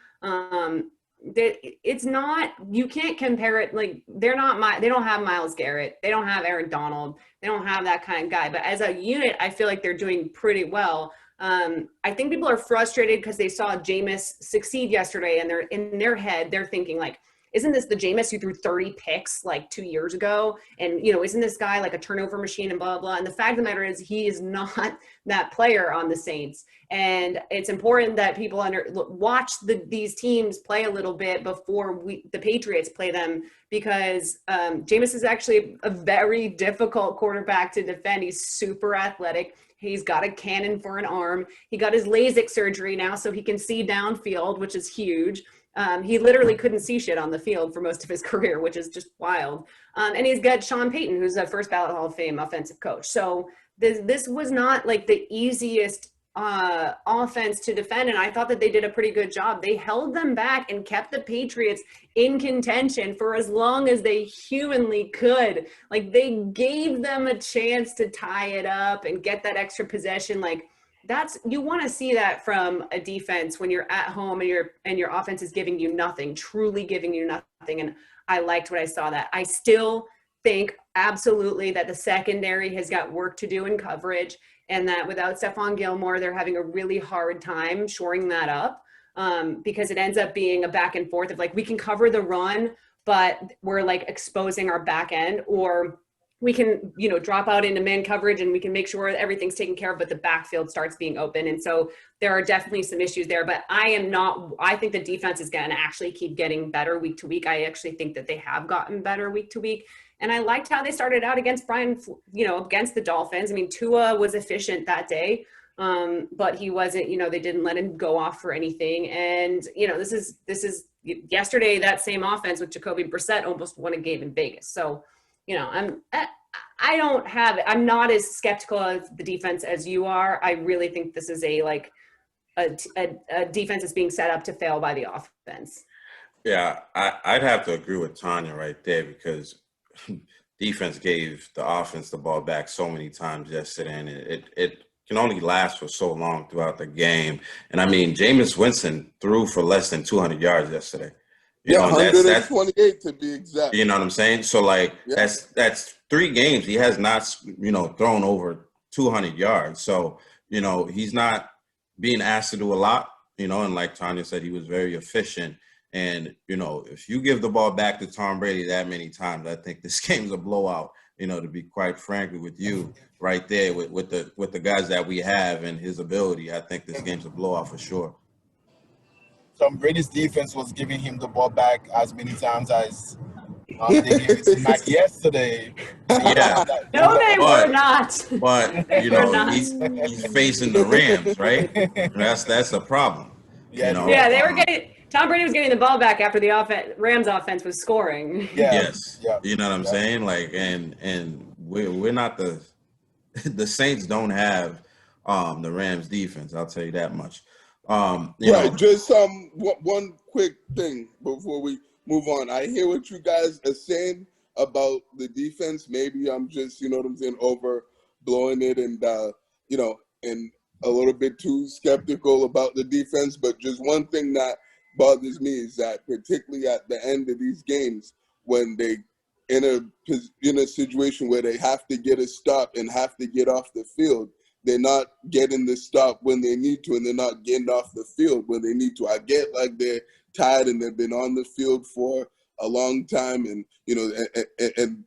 It's not, you can't compare it, like they don't have Myles Garrett, they don't have Aaron Donald, they don't have that kind of guy, but as a unit I feel like they're doing pretty well. I think people are frustrated because they saw Jameis succeed yesterday and they're in their head, they're thinking like, isn't this the Jameis who threw 30 picks like 2 years ago? And, you know, isn't this guy like a turnover machine and blah, blah. And the fact of the matter is he is not that player on the Saints. And it's important that people watch these teams play a little bit before the Patriots play them, because Jameis is actually a very difficult quarterback to defend. He's super athletic. He's got a cannon for an arm. He got his LASIK surgery now so he can see downfield, which is huge. He literally couldn't see shit on the field for most of his career, which is just wild. And he's got Sean Payton, who's a first ballot Hall of Fame offensive coach. So this was not like the easiest offense to defend. And I thought that they did a pretty good job. They held them back and kept the Patriots in contention for as long as they humanly could. Like they gave them a chance to tie it up and get that extra possession. Like, you want to see that from a defense when you're at home and your offense is giving you nothing, truly giving you nothing. And I liked what I saw that. I still think absolutely that the secondary has got work to do in coverage, and that without Stephon Gilmore, they're having a really hard time shoring that up, because it ends up being a back and forth of like, we can cover the run, but we're like exposing our back end, or we can, drop out into man coverage and we can make sure everything's taken care of, but the backfield starts being open. And so there are definitely some issues there, but I think the defense is going to actually keep getting better week to week. I actually think that they have gotten better week to week. And I liked how they started out against against the Dolphins. I mean, Tua was efficient that day, but he wasn't, they didn't let him go off for anything. And, this is yesterday, that same offense with Jacoby Brissett almost won a game in Vegas. So, I'm not as skeptical of the defense as you are. I really think this is a defense that's being set up to fail by the offense. Yeah, I'd have to agree with Tanya right there, because defense gave the offense the ball back so many times yesterday, and it can only last for so long throughout the game. And I mean, Jameis Winston threw for less than 200 yards yesterday. 128 to be exact. You know what I'm saying? So that's 3 games he has not, thrown over 200 yards. So, he's not being asked to do a lot, and like Tanya said, he was very efficient. And, if you give the ball back to Tom Brady that many times, I think this game's a blowout, to be quite frankly with you right there with the guys that we have and his ability. I think this game's a blowout for sure. Tom Brady's defense was giving him the ball back as many times as they gave it to Mac yesterday. Yeah. No, they were not. But, he's facing the Rams, right? That's a problem. Yeah, Yeah, they were Tom Brady was getting the ball back after the Rams offense was scoring. Yeah. Yes. Yeah. You know what I'm saying? Like, and we're not the Saints don't have the Rams defense. I'll tell you that much. Just one quick thing before we move on. I hear what you guys are saying about the defense. Maybe I'm just, overblowing it and and a little bit too skeptical about the defense. But just one thing that bothers me is that, particularly at the end of these games, when they in a situation where they have to get a stop and have to get off the field, they're not getting the stop when they need to, and they're not getting off the field when they need to. I get like they're tired and they've been on the field for a long time, and and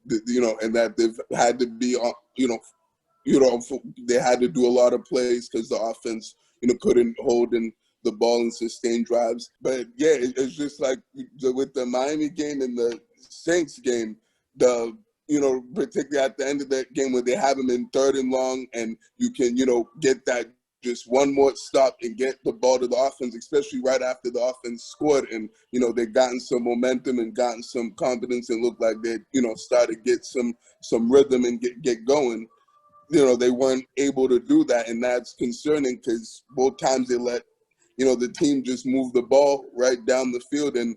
that they've had to be on, they had to do a lot of plays because the offense, couldn't hold in the ball and sustain drives. But yeah, it's just like with the Miami game and the Saints game, particularly at the end of that game where they have him in 3rd and long, and you can, get that just one more stop and get the ball to the offense, especially right after the offense scored, and they've gotten some momentum and gotten some confidence and looked like they, started to get some rhythm and get going. They weren't able to do that, and that's concerning because both times they let, the team just move the ball right down the field and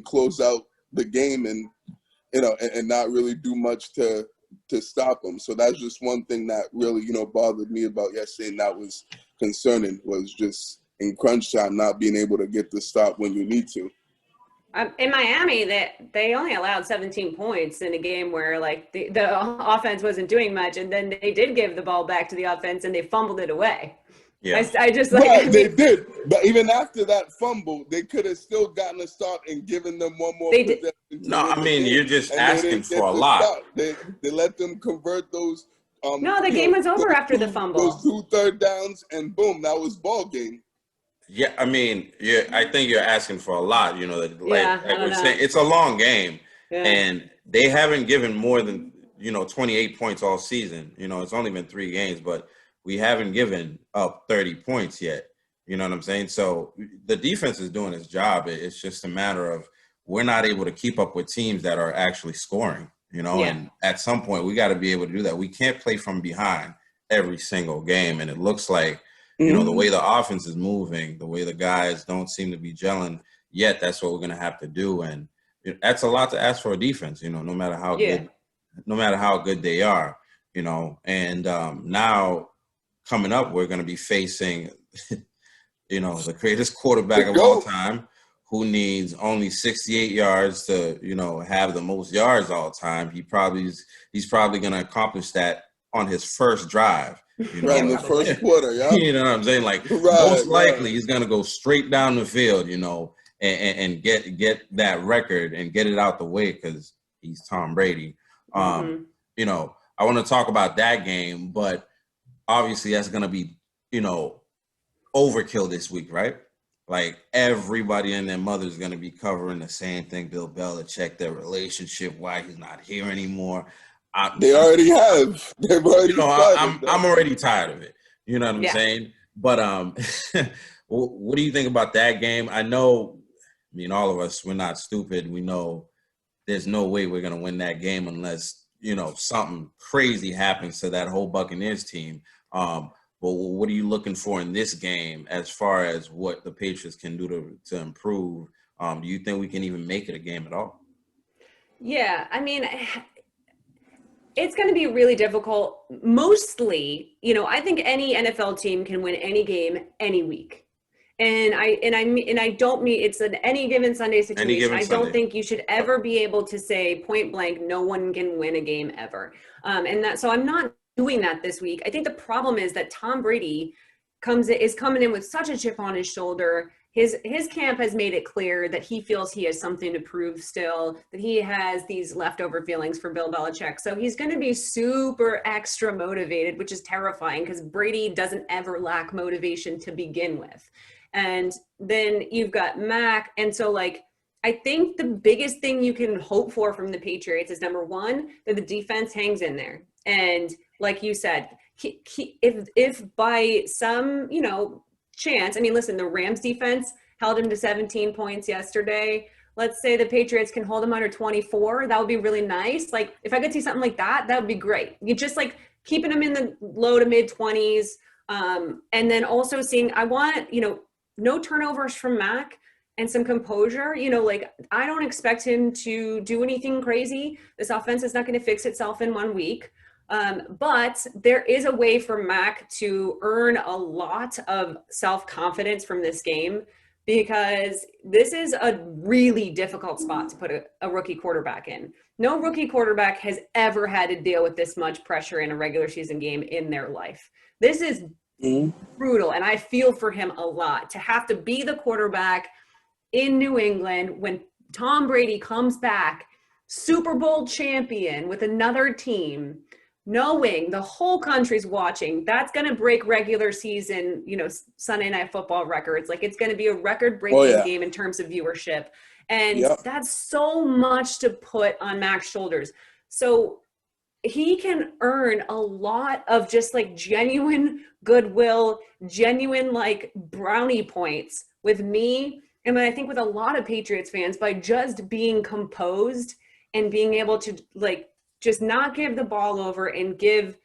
close out the game and not really do much to stop them. So that's just one thing that really, bothered me about yesterday, and that was concerning, was just in crunch time not being able to get the stop when you need to. In Miami, they only allowed 17 points in a game where the offense wasn't doing much, and then they did give the ball back to the offense and they fumbled it away. Yeah, I just they did, but even after that fumble, they could have still gotten a stop and given them one more. No, I mean, you're just asking for a lot. They let them convert those. No, the game was over after the fumble. Those 2 third downs, and boom, that was ball game. Yeah, I mean, I think you're asking for a lot. We're saying, it's a long game, and they haven't given more than 28 points all season. It's only been 3 games, but we haven't given up 30 points yet. You know what I'm saying? So the defense is doing its job. It's just a matter of we're not able to keep up with teams that are actually scoring. And at some point we got to be able to do that. We can't play from behind every single game, and it looks like. The way the offense is moving, the way the guys don't seem to be gelling yet, that's what we're going to have to do. And that's a lot to ask for a defense, no matter how good they are, and now coming up, we're going to be facing, the greatest quarterback of all time, who needs only 68 yards to, have the most yards all time. He's probably going to accomplish that on his first drive. Right, in the first quarter, yeah. You know what I'm saying? Like, most likely he's going to go straight down the field, and get that record and get it out the way because he's Tom Brady. I want to talk about that game, but obviously that's going to be, overkill this week, right? Like, everybody and their mother is going to be covering the same thing. Bill Belichick, their relationship, why he's not here anymore. They already have. They've already started. I'm already tired of it. You know what I'm saying? But what do you think about that game? All of us, we're not stupid. We know there's no way we're going to win that game unless, something crazy happens to that whole Buccaneers team. But what are you looking for in this game as far as what the Patriots can do to improve? Do you think we can even make it a game at all? Yeah, I mean, it's going to be really difficult. Mostly, I think any NFL team can win any game any week. And I don't mean it's an any given Sunday situation. I don't think you should ever be able to say point blank, no one can win a game ever. So I'm not doing that this week. I think the problem is that Tom Brady is coming in with such a chip on his shoulder. His camp has made it clear that he feels he has something to prove still, that he has these leftover feelings for Bill Belichick. So he's going to be super extra motivated, which is terrifying because Brady doesn't ever lack motivation to begin with. And then you've got Mac. And so, I think the biggest thing you can hope for from the Patriots is, number one, that the defense hangs in there. And like you said, if by some, chance, listen, the Rams defense held him to 17 points yesterday. Let's say the Patriots can hold him under 24. That would be really nice. Like, if I could see something like that, that would be great. You just keeping him in the low to mid 20s. And then also seeing, I want, no turnovers from Mac and some composure. I don't expect him to do anything crazy. This offense is not going to fix itself in 1 week. But there is a way for Mac to earn a lot of self-confidence from this game, because this is a really difficult spot to put a rookie quarterback in. No rookie quarterback has ever had to deal with this much pressure in a regular season game in their life. This is brutal, and I feel for him a lot to have to be the quarterback in New England when Tom Brady comes back, Super Bowl champion with another team, knowing the whole country's watching. That's going to break regular season, Sunday Night Football records. It's going to be a record-breaking game in terms of viewership. And that's so much to put on Mac's shoulders. So he can earn a lot of just genuine goodwill, genuine brownie points with me. And I think with a lot of Patriots fans, by just being composed and being able to just not give the ball over and give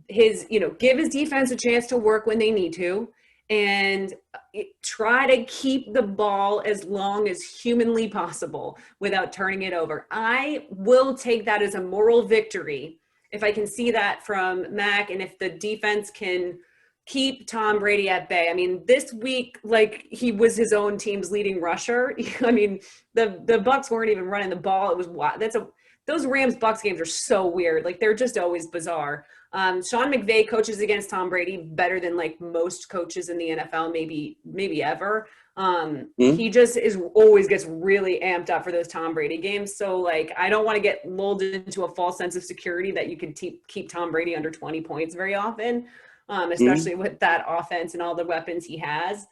his defense a chance to work when they need to, and try to keep the ball as long as humanly possible without turning it over. I will take that as a moral victory if I can see that from Mac, and if the defense can keep Tom Brady at bay. This week, he was his own team's leading rusher. The Bucs weren't even running the ball. It was wild. Those Rams-Bucs games are so weird. They're just always bizarre. Sean McVay coaches against Tom Brady better than most coaches in the NFL, maybe ever. He just always gets really amped up for those Tom Brady games. So I don't want to get lulled into a false sense of security that you can keep Tom Brady under 20 points very often, especially with that offense and all the weapons he has.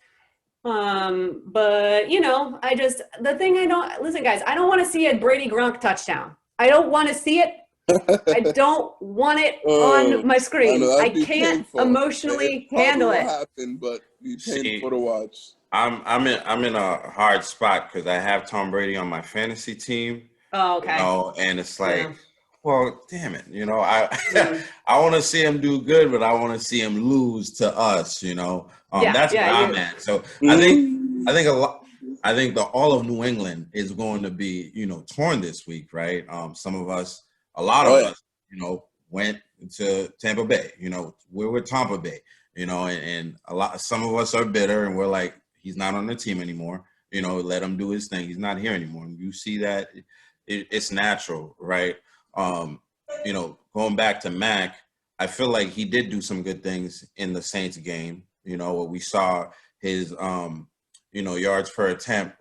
But listen, guys, I don't want to see a Brady Gronk touchdown. I don't want to see it. I don't want it on my screen. I can't emotionally handle it. Happen, but be painful to watch. I'm in a hard spot because I have Tom Brady on my fantasy team. Oh, okay. And it's well, damn it. I want to see him do good, but I want to see him lose to us. That's where I'm at. So I think the all of New England is going to be, torn this week, right? A lot of us, went to Tampa Bay. We're with Tampa Bay, and some of us are bitter and we're like, he's not on the team anymore. let him do his thing. He's not here anymore. And you see that it's natural, right? Going back to Mac, I feel like he did do some good things in the Saints game. We saw his, yards per attempt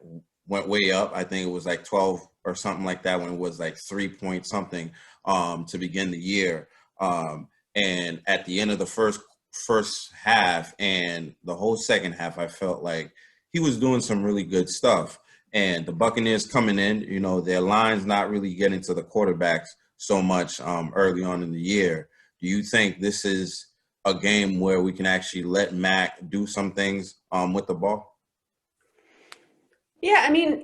went way up. I think it was like 12 or something like that when it was like 3 point something to begin the year. And at the end of the first half and the whole second half, I felt like he was doing some really good stuff. And the Buccaneers coming in, their line's not really getting to the quarterbacks so much early on in the year. Do you think this is a game where we can actually let Mac do some things with the ball? Yeah, I mean,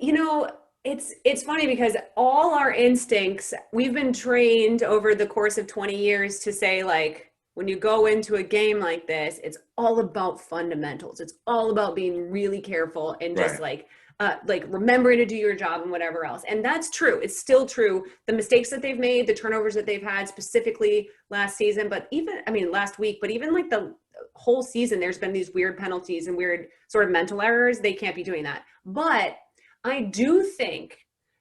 it's funny because all our instincts, we've been trained over the course of 20 years to say, like, when you go into a game like this, it's all about fundamentals. It's all about being really careful and just like remembering to do your job and whatever else. And that's true. It's still true. The mistakes that they've made, the turnovers that they've had specifically last season, last week, but even like the whole season, there's been these weird penalties and weird sort of mental errors. They can't be doing that. But I do think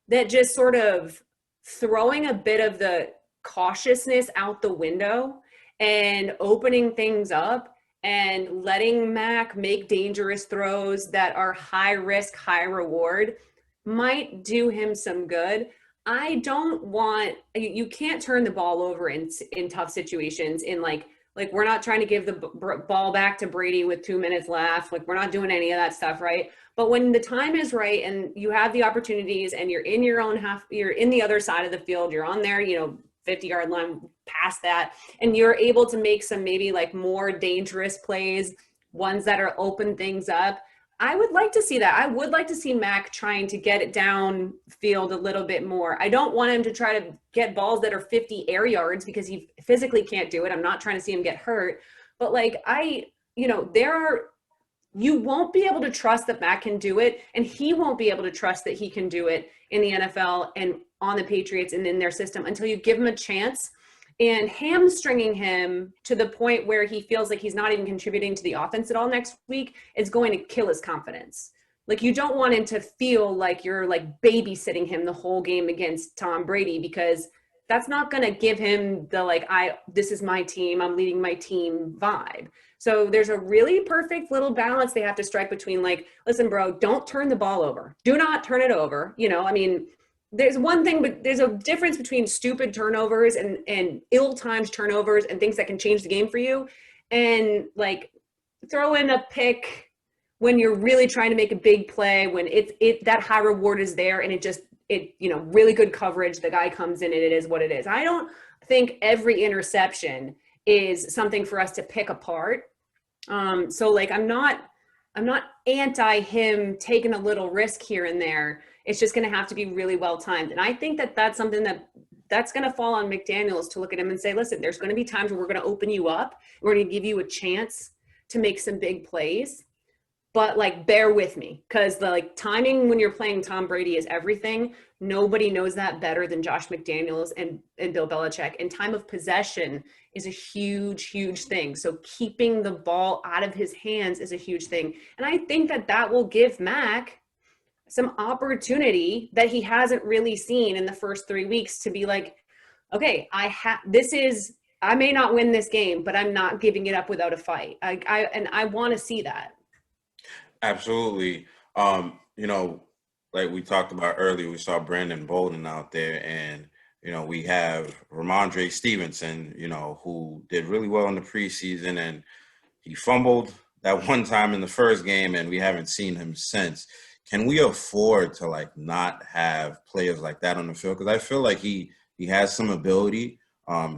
that just sort of throwing a bit of the cautiousness out the window and opening things up and letting Mac make dangerous throws that are high risk, high reward might do him some good. I don't want, you can't turn the ball over in tough situations in like we're not trying to give the ball back to Brady with 2 minutes left. Like, we're not doing any of that stuff, right? But when the time is right and you have the opportunities and you're in your own half, you're in the other side of the field, you're on there, 50-yard line past that, and you're able to make some maybe like more dangerous plays, ones that are open things up. I would like to see that. I would like to see Mac trying to get it downfield a little bit more. I don't want him to try to get balls that are 50 air yards because he physically can't do it. I'm not trying to see him get hurt. But you won't be able to trust that Mac can do it, and he won't be able to trust that he can do it in the NFL and on the Patriots and in their system until you give him a chance. And hamstringing him to the point where he feels like he's not even contributing to the offense at all next week is going to kill his confidence. Like, you don't want him to feel like you're like babysitting him the whole game against Tom Brady, because that's not going to give him the this is my team, I'm leading my team vibe. So there's a really perfect little balance they have to strike between like, listen, bro, don't turn the ball over. Do not turn it over. There's one thing, but there's a difference between stupid turnovers and ill-timed turnovers and things that can change the game for you. And like, throw in a pick when you're really trying to make a big play, when that high reward is there and really good coverage, the guy comes in and it is what it is. I don't think every interception is something for us to pick apart. So like, I'm not anti him taking a little risk here and there. It's just going to have to be really well timed. And I think that that's something that's going to fall on McDaniels to look at him and say, listen, there's going to be times where we're going to open you up. We're going to give you a chance to make some big plays, but like, bear with me, because the timing when you're playing Tom Brady is everything. Nobody knows that better than Josh McDaniels and Bill Belichick. And time of possession is a huge, huge thing. So keeping the ball out of his hands is a huge thing. And I think that will give Mac some opportunity that he hasn't really seen in the first 3 weeks to be like, okay, I may not win this game, but I'm not giving it up without a fight. I want to see that. Absolutely. Like we talked about earlier, we saw Brandon Bolden out there, and, we have Ramondre Stevenson, who did really well in the preseason, and he fumbled that one time in the first game, and we haven't seen him since. Can we afford to not have players like that on the field? Because I feel like he has some ability.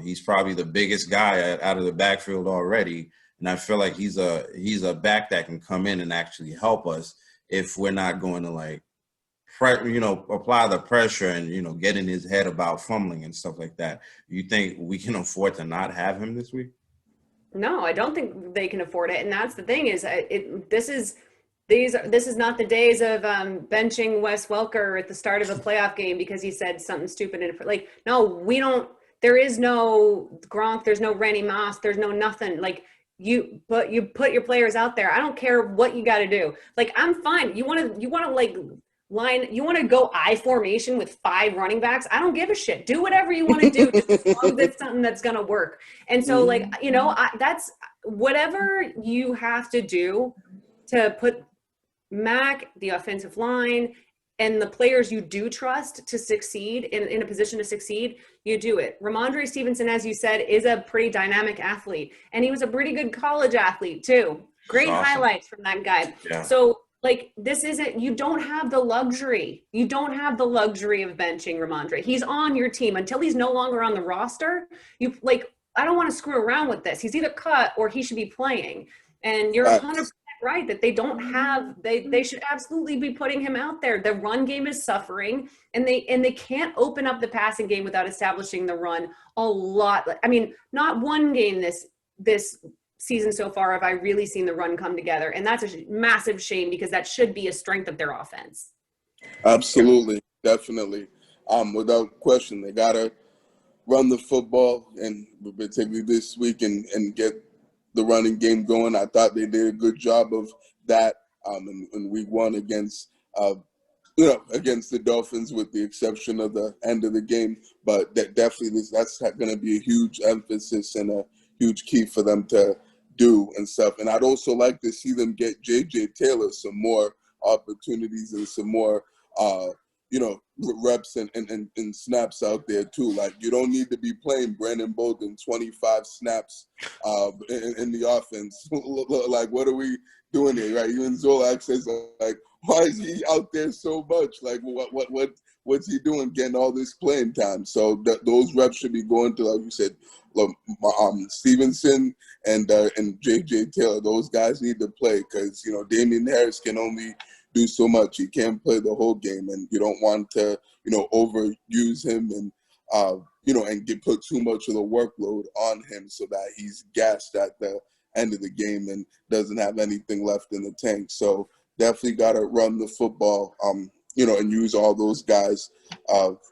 He's probably the biggest guy out of the backfield already, and I feel like he's a back that can come in and actually help us if we're not going to apply the pressure and get in his head about fumbling and stuff like that. You think we can afford to not have him this week? No, I don't think they can afford it, and that's the thing is this is not the days of benching Wes Welker at the start of a playoff game because he said something stupid. No, we don't. There is no Gronk. There's no Randy Moss. There's no nothing. you put your players out there. I don't care what you got to do. Like, I'm fine. You want to like line, you want to go I formation with 5 running backs. I don't give a shit. Do whatever you want to do, just as long as it's something that's going to work. And so like, you know, that's whatever you have to do to put Mac, the offensive line, and the players you do trust to succeed in a position to succeed, you do it. Ramondre Stevenson, as you said, is a pretty dynamic athlete, and he was a pretty good college athlete too. Great highlights from that guy. Yeah. So like, this isn't, you don't have the luxury. You don't have the luxury of benching Ramondre. He's on your team until he's no longer on the roster. You like, I don't want to screw around with this. He's either cut or he should be playing. And you're 100% right that they don't have, they should absolutely be putting him out there. The run game is suffering, and they can't open up the passing game without establishing the run a lot. I mean, not one game this season so far have I really seen the run come together, and that's a massive shame because that should be a strength of their offense. Absolutely, definitely, without question, they gotta run the football, and particularly this week, and get the running game going. I thought they did a good job of that in week 1 against against the Dolphins, with the exception of the end of the game. But that's going to be a huge emphasis and a huge key for them to do and stuff. And I'd also like to see them get J.J. Taylor some more opportunities and some more reps and snaps out there too. Like, you don't need to be playing Brandon Bolden 25 snaps in the offense. Like, what are we doing here, right? Even Zolak says, like, why is he out there so much? Like, what's he doing getting all this playing time? So those reps should be going to, like you said, Stevenson and J.J. Taylor. Those guys need to play because, Damian Harris can only do so much. He can't play the whole game, and you don't want to, overuse him and, and put too much of the workload on him so that he's gassed at the end of the game and doesn't have anything left in the tank. So definitely got to run the football, and use all those guys,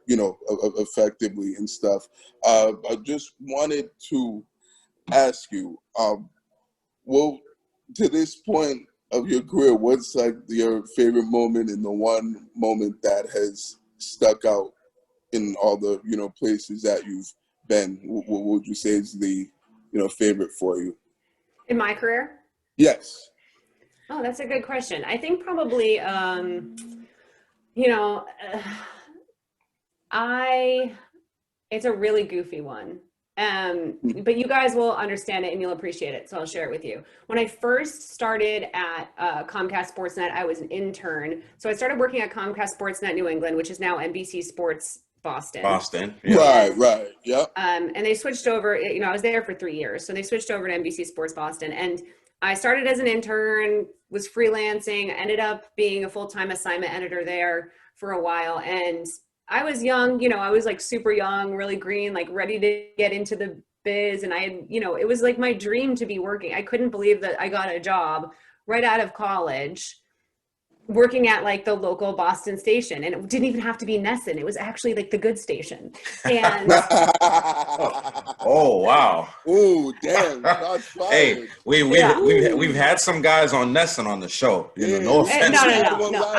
effectively and stuff. I just wanted to ask you, to this point of your career, what's like your favorite moment and the one moment that has stuck out in all the places that you've been? What would you say is the favorite for you In my career? Yes. Oh, that's a good question. I think probably it's a really goofy one. But you guys will understand it and you'll appreciate it, so I'll share it with you. When I first started at Comcast Sportsnet, I was an intern. So I started working at Comcast Sportsnet New England, which is now NBC Sports Boston. Yeah. Right. Yep. And they switched over, I was there for 3 years. So they switched over to NBC Sports Boston. And I started as an intern, was freelancing, ended up being a full-time assignment editor there for a while. And I was young, I was like super young, really green, like ready to get into the biz. And I had, it was like my dream to be working. I couldn't believe that I got a job right out of college working at like the local Boston station. And it didn't even have to be Nesson. It was actually like the good station. And oh, wow. Oh, damn. Hey, we've had some guys on Nesson on the show. No offense. No.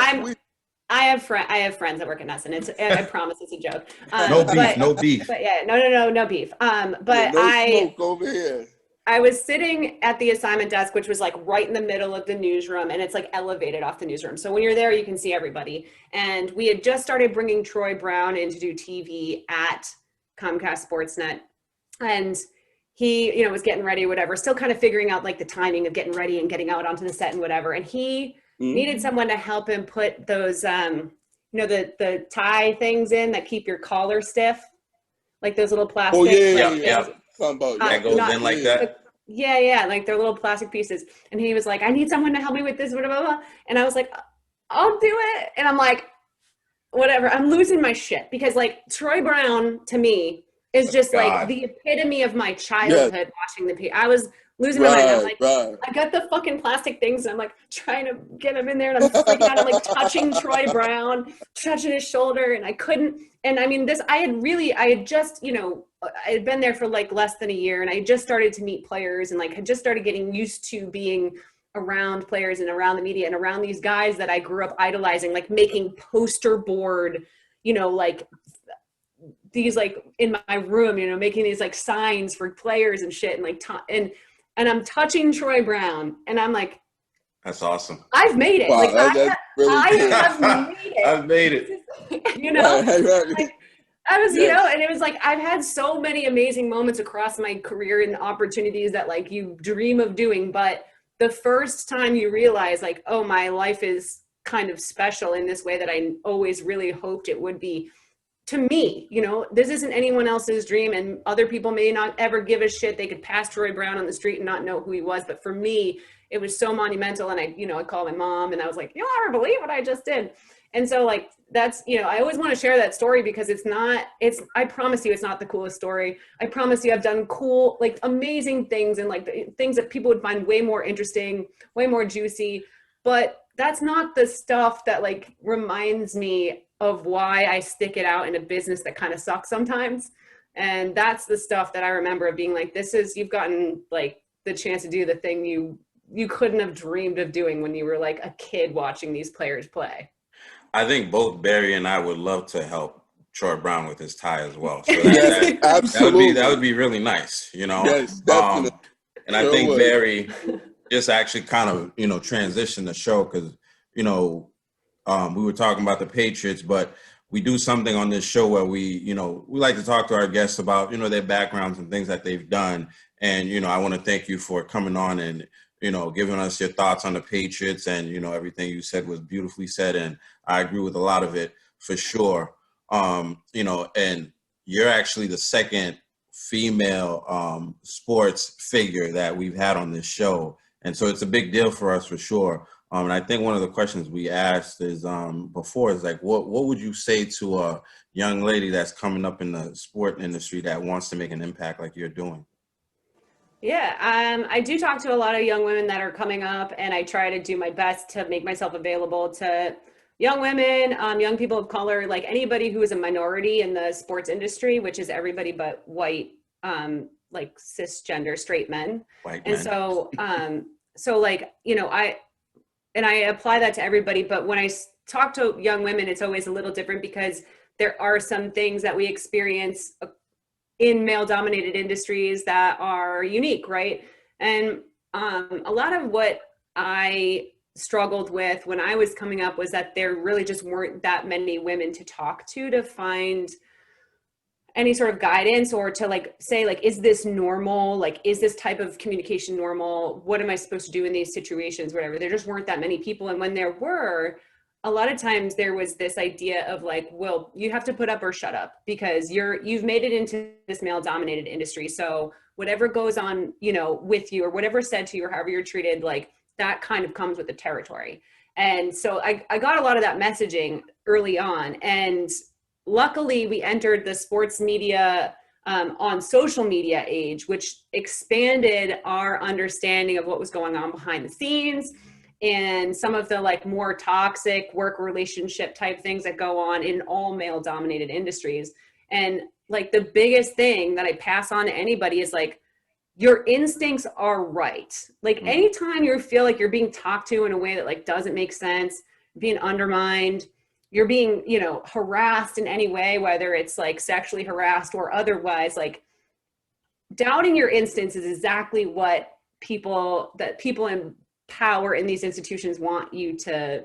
I have friends that work at Nesson. I promise it's a joke. No beef. But yeah, no beef. But smoke over here. I was sitting at the assignment desk, which was like right in the middle of the newsroom, and it's like elevated off the newsroom. So when you're there, you can see everybody. And we had just started bringing Troy Brown in to do TV at Comcast Sportsnet, and he, was getting ready, whatever, still kind of figuring out like the timing of getting ready and getting out onto the set and whatever. And he needed someone to help him put those, the tie things in that keep your collar stiff, like those little plastic. Oh yeah. That goes in like that. Yeah, like they're little plastic pieces. And he was like, I need someone to help me with this, blah, blah, blah. And I was like, I'll do it. And I'm like, whatever. I'm losing my shit because like Troy Brown to me is just like the epitome of my childhood watching the I was losing my mind. I'm like, I got the fucking plastic things and I'm like trying to get him in there and I'm freaking out. I'm like touching Troy Brown, touching his shoulder, and I couldn't. And I mean, I had just, I had been there for like less than a year, and I just started to meet players and like had just started getting used to being around players and around the media and around these guys that I grew up idolizing, like making poster board, like these like in my room, making these like signs for players and shit, and like and I'm touching Troy Brown, and I'm like, that's awesome. I've made it. Wow, like that's really I cool. have made it. I've made it. Like, I was, Yes. and it was like, I've had so many amazing moments across my career and opportunities that like you dream of doing. But the first time you realize like, oh, my life is kind of special in this way that I always really hoped it would be, to me, this isn't anyone else's dream, and other people may not ever give a shit. They could pass Troy Brown on the street and not know who he was. But for me, it was so monumental. And I called my mom and I was like, you'll never believe what I just did. And so like, that's, I always want to share that story because I promise you, it's not the coolest story. I promise you I've done cool, like amazing things and like things that people would find way more interesting, way more juicy, but that's not the stuff that like reminds me of why I stick it out in a business that kind of sucks sometimes. And that's the stuff that I remember of being like, you've gotten like the chance to do the thing you couldn't have dreamed of doing when you were like a kid watching these players play. I think both Barry and I would love to help Troy Brown with his tie as well. So Yes, absolutely. That would be really nice, Yes, definitely. And I think Barry just actually kind of, transitioned the show because, we were talking about the Patriots, but we do something on this show where we like to talk to our guests about, their backgrounds and things that they've done. And, I want to thank you for coming on and, giving us your thoughts on the Patriots, and, everything you said was beautifully said. And I agree with a lot of it for sure. And you're actually the second female sports figure that we've had on this show. And so it's a big deal for us for sure. And I think one of the questions we asked is before is like, what would you say to a young lady that's coming up in the sport industry that wants to make an impact like you're doing? Yeah, I do talk to a lot of young women that are coming up, and I try to do my best to make myself available to young women, young people of color, like anybody who is a minority in the sports industry, which is everybody but white, like cisgender straight men. White and men. So like, I apply that to everybody. But when I talk to young women, it's always a little different because there are some things that we experience in male-dominated industries that are unique, right? And a lot of what I struggled with when I was coming up was that there really just weren't that many women to talk to find any sort of guidance, or to like say like, is this normal? Like, is this type of communication normal? What am I supposed to do in these situations? Whatever. There just weren't that many people. And when there were, a lot of times there was this idea of like, well, you have to put up or shut up because you've made it into this male dominated industry. So whatever goes on, with you, or whatever's said to you, or however you're treated, like that kind of comes with the territory. And so I got a lot of that messaging early on. And luckily we entered the sports media on social media age, which expanded our understanding of what was going on behind the scenes and some of the like more toxic work relationship type things that go on in all male dominated industries. And like the biggest thing that I pass on to anybody is like, your instincts are right. Like anytime you feel like you're being talked to in a way that like doesn't make sense, being undermined, you're being, harassed in any way, whether it's like sexually harassed or otherwise, like doubting your instincts is exactly what people in power in these institutions want you to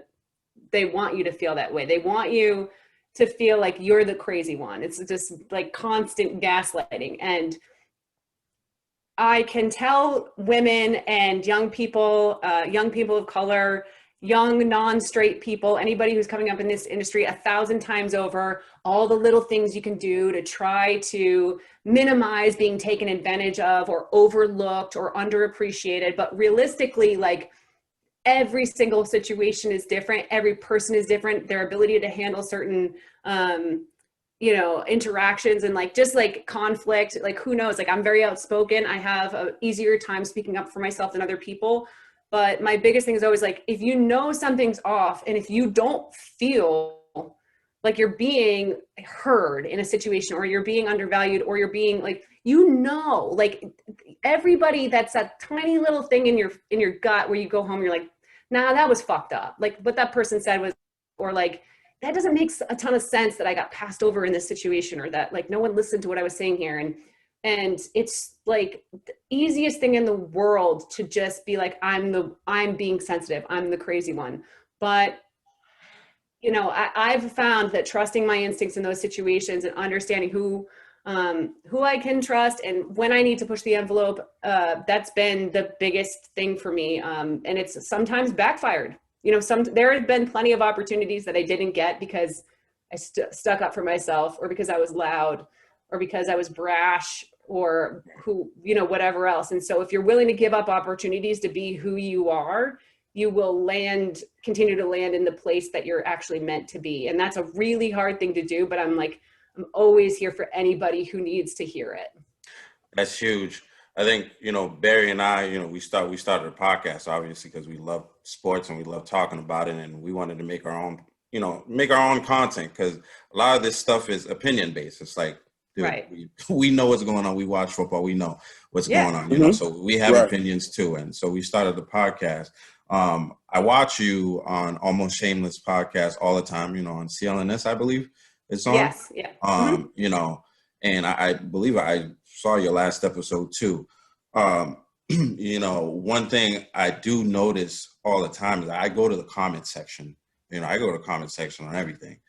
feel that way. They want you to feel like you're the crazy one. It's just like constant gaslighting. And I can tell women and young people of color, young non-straight people, anybody who's coming up in this industry 1,000 times over, all the little things you can do to try to minimize being taken advantage of or overlooked or underappreciated. But realistically, like every single situation is different. Every person is different. Their ability to handle certain, interactions and like, just like conflict, like who knows, like I'm very outspoken. I have an easier time speaking up for myself than other people. But my biggest thing is always like, if you know something's off and if you don't feel like you're being heard in a situation, or you're being undervalued, or you're being like, you know, like everybody, that's that tiny little thing in your gut where you go home, you're like, nah, that was fucked up. Like what that person said was, or like, that doesn't make a ton of sense that I got passed over in this situation, or that like no one listened to what I was saying here. And it's like the easiest thing in the world to just be like, I'm being sensitive, I'm the crazy one. But you know, I've found that trusting my instincts in those situations and understanding who I can trust and when I need to push the envelope, that's been the biggest thing for me. And it's sometimes backfired. You know, there have been plenty of opportunities that I didn't get because I stuck up for myself, or because I was loud, or because I was brash, or whatever else. And so if you're willing to give up opportunities to be who you are, you will continue to land in the place that you're actually meant to be. And that's a really hard thing to do, but I'm always here for anybody who needs to hear it. That's huge. I think, Barry and I, we started a podcast, obviously, because we love sports and we love talking about it. And we wanted to make our own content, because a lot of this stuff is opinion based. It's like, dude, right. we know what's going on. We watch football. We know what's going on, so we have opinions too. And so we started the podcast. I watch you on Almost Shameless podcast all the time, on CLNS, I believe it's on. Yes. Yeah. And I believe I saw your last episode too. One thing I do notice all the time is I go to the comment section. I go to the comment section on everything,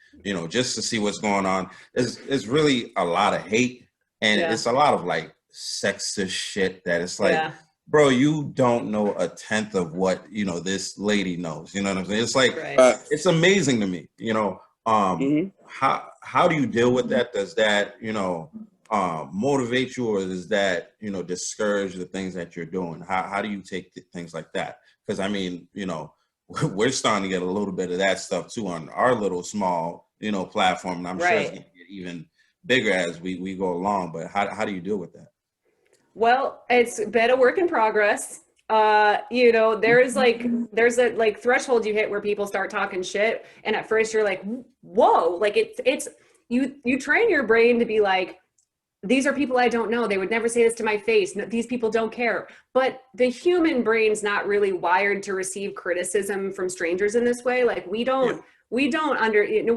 just to see what's going on. It's really a lot of hate, and it's a lot of like sexist shit that it's like, bro, you don't know a tenth of what, this lady knows. You know what I'm saying? It's like, it's amazing to me, how do you deal with that? Does that, motivate you, or does that, discourage the things that you're doing? How do you take things like that? Because I mean, we're starting to get a little bit of that stuff too on our little small, platform. And I'm sure it's going to get even bigger as we go along. But how do you deal with that? Well, it's been a work in progress. There's a threshold you hit where people start talking shit. And at first you're like, whoa, like it's you train your brain to be like, these are people I don't know. They would never say this to my face. No, these people don't care. But the human brain's not really wired to receive criticism from strangers in this way. Like we're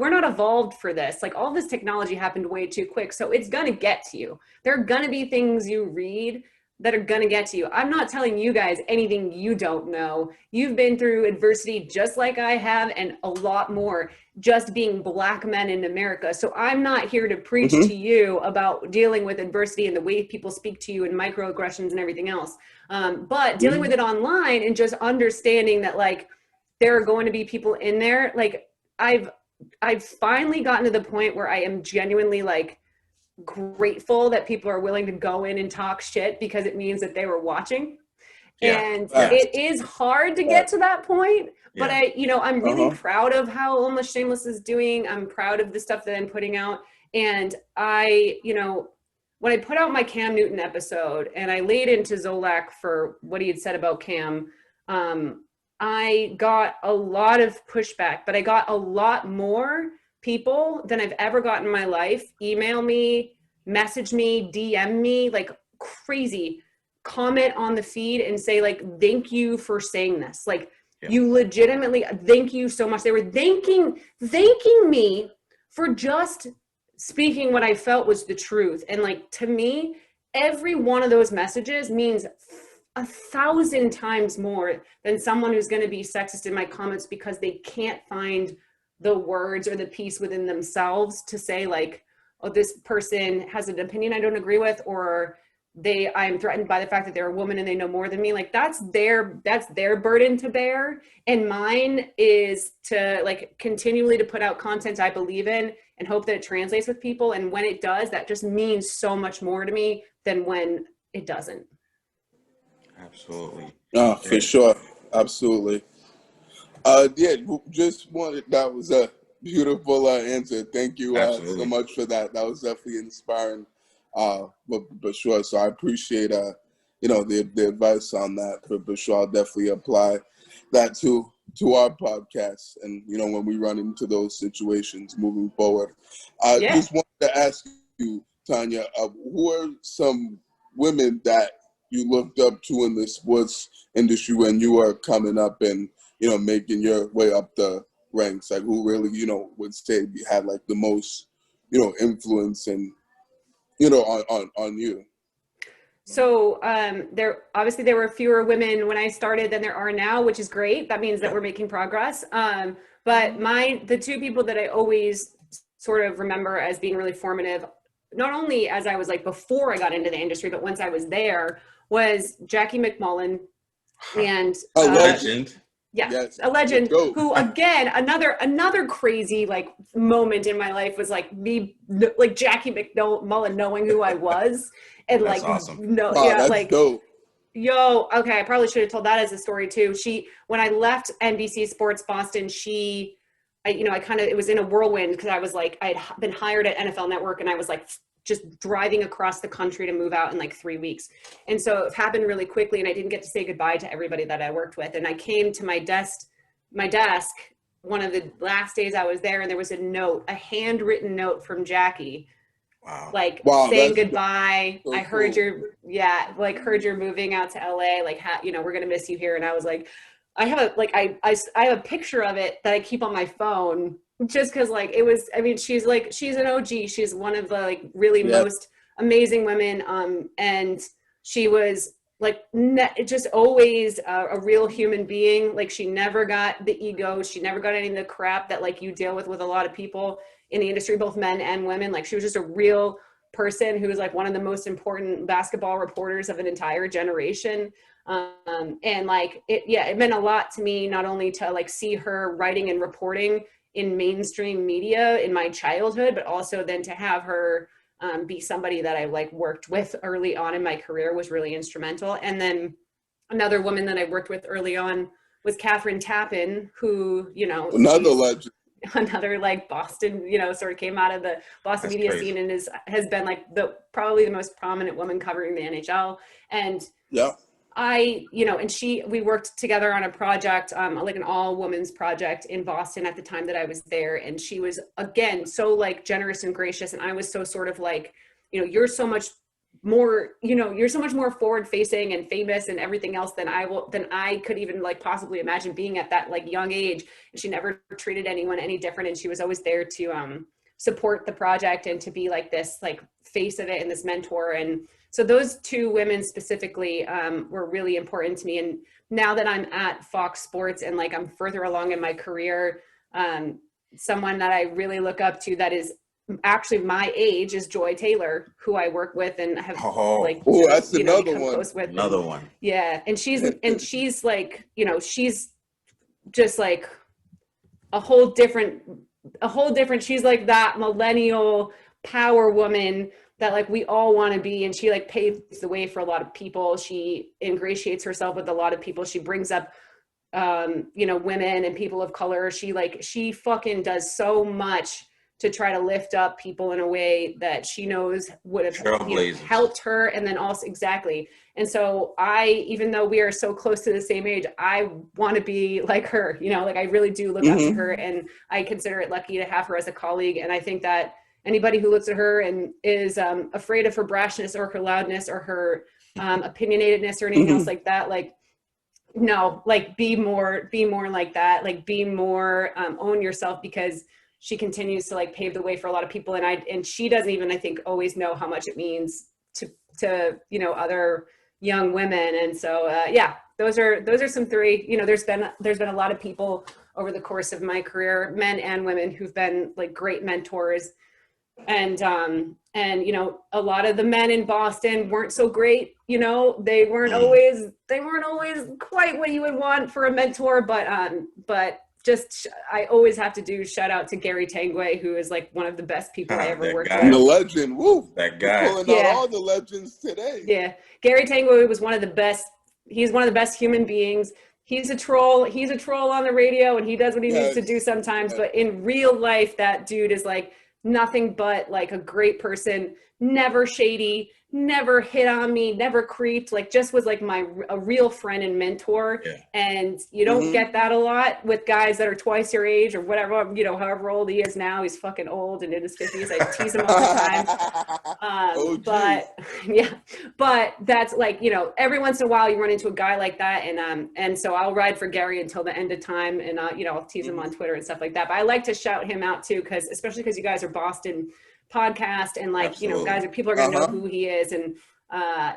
not evolved for this. Like all this technology happened way too quick. So it's going to get to you. There are going to be things you read that are going to get to you. I'm not telling you guys anything you don't know. You've been through adversity just like I have, and a lot more, just being Black men in America. So I'm not here to preach to you about dealing with adversity and the way people speak to you and microaggressions and everything else. But dealing with it online and just understanding that like there are going to be people in there. Like I've finally gotten to the point where I am genuinely like grateful that people are willing to go in and talk shit, because it means that they were watching. And it is hard to get to that point, but I'm really proud of how Almost Shameless is doing. I'm proud of the stuff that I'm putting out. And when I put out my Cam Newton episode and I laid into Zolak for what he had said about Cam, I got a lot of pushback, but I got a lot more people than I've ever gotten in my life email me, message me, DM me like crazy, comment on the feed and say like, thank you for saying this. Like you legitimately, thank you so much. They were thanking me for just speaking what I felt was the truth. And like, to me, every one of those messages means 1,000 times more than someone who's going to be sexist in my comments because they can't find the words or the piece within themselves to say like, oh, this person has an opinion I don't agree with, or I'm threatened by the fact that they're a woman and they know more than me. Like that's their burden to bear. And mine is to like continually to put out content I believe in and hope that it translates with people. And when it does, that just means so much more to me than when it doesn't. Absolutely. Oh, for sure. Absolutely. Just wanted, that was a beautiful answer. Thank you so much for that. That was definitely inspiring. But sure. So I appreciate the advice on that. But sure, I'll definitely apply that to to our podcast, and when we run into those situations moving forward. I just wanted to ask you, Tanya, who are some women that you looked up to in the sports industry when you were coming up and making your way up the ranks? Like, who really would say had like the most influence and on you? So there were fewer women when I started than there are now, which is great. That means that we're making progress. But the two people that I always sort of remember as being really formative, not only as I was like before I got into the industry, but once I was there, was Jackie McMullen and a legend. Yeah, yes. A legend who, again, another crazy like moment in my life was like me, like Jackie McMullen knowing who I was and that's like, awesome. That's like, dope. Okay, I probably should have told that as a story too. When I left NBC Sports Boston, it was in a whirlwind because I was like, I'd been hired at NFL Network and I was like just driving across the country to move out in like 3 weeks. And so it happened really quickly and I didn't get to say goodbye to everybody that I worked with. And I came to my desk, one of the last days I was there, and there was a handwritten note from Jackie. Wow. Saying goodbye. So I heard cool. heard you're moving out to LA. Like, we're going to miss you here. And I was like, I have a picture of it that I keep on my phone just because like it was, I mean, she's an OG. She's one of the like really most amazing women. And she was like just always a real human being. Like she never got the ego. She never got any of the crap that like you deal with a lot of people in the industry, both men and women. Like she was just a real person who was like one of the most important basketball reporters of an entire generation. And like, it meant a lot to me, not only to like see her writing and reporting in mainstream media in my childhood, but also then to have her be somebody that I like worked with early on in my career was really instrumental. And then another woman that I worked with early on was Catherine Tappan, who, another legend. Another like Boston, sort of came out of the Boston That's media crazy. scene and has been like probably the most prominent woman covering the NHL. And we worked together on a project, like an all women's project in Boston at the time that I was there. And she was, again, so like generous and gracious. And I was so sort of like, you're so much more forward facing and famous and everything else than I could even like possibly imagine being at that like young age. And she never treated anyone any different. And she was always there to support the project and to be like this like face of it and this mentor. And so those two women specifically were really important to me. And now that I'm at Fox Sports and like I'm further along in my career, someone that I really look up to that is actually my age is Joy Taylor, who I work with and have that's another one. Close with. Another one. Yeah, and she's like, she's just like a whole different. She's like that millennial power woman that like we all want to be, and she like paves the way for a lot of people. She ingratiates herself with a lot of people. She brings up women and people of color. She fucking does so much to try to lift up people in a way that she knows would have helped her. And then also, exactly. And so even though we are so close to the same age, I want to be like her, like I really do look up to her, and I consider it lucky to have her as a colleague. And I think that anybody who looks at her and is afraid of her brashness or her loudness or her opinionatedness or anything else like that, like, no, like be more like that, like be more, own yourself, because she continues to like pave the way for a lot of people. And she doesn't even, I think, always know how much it means to other young women. And so, those are some three. There's been a lot of people over the course of my career, men and women, who've been like great mentors. And a lot of the men in Boston weren't so great. They weren't always quite what you would want for a mentor, but just, I always have to do shout out to Gary Tanguay, who is like one of the best people I ever worked with. The legend, woo! That guy. We're pulling out all the legends today. Yeah, Gary Tanguay was one of the best. He's one of the best human beings. He's a troll. He's a troll on the radio, and he does what he needs to do sometimes. But in real life, that dude is like nothing but like a great person. never shady, never hit on me, never creeped, like just was like a real friend and mentor. Yeah. And you don't get that a lot with guys that are twice your age or whatever, you know, however old he is now. He's fucking old and in his 50s. I tease him all the time. But yeah, but that's like, you know, every once in a while you run into a guy like that. And so I'll ride for Gary until the end of time. And, you know, I'll tease him on Twitter and stuff like that. But I like to shout him out too, because especially because you guys are Boston podcast and like, Absolutely. you know, people are going to know who he is. And,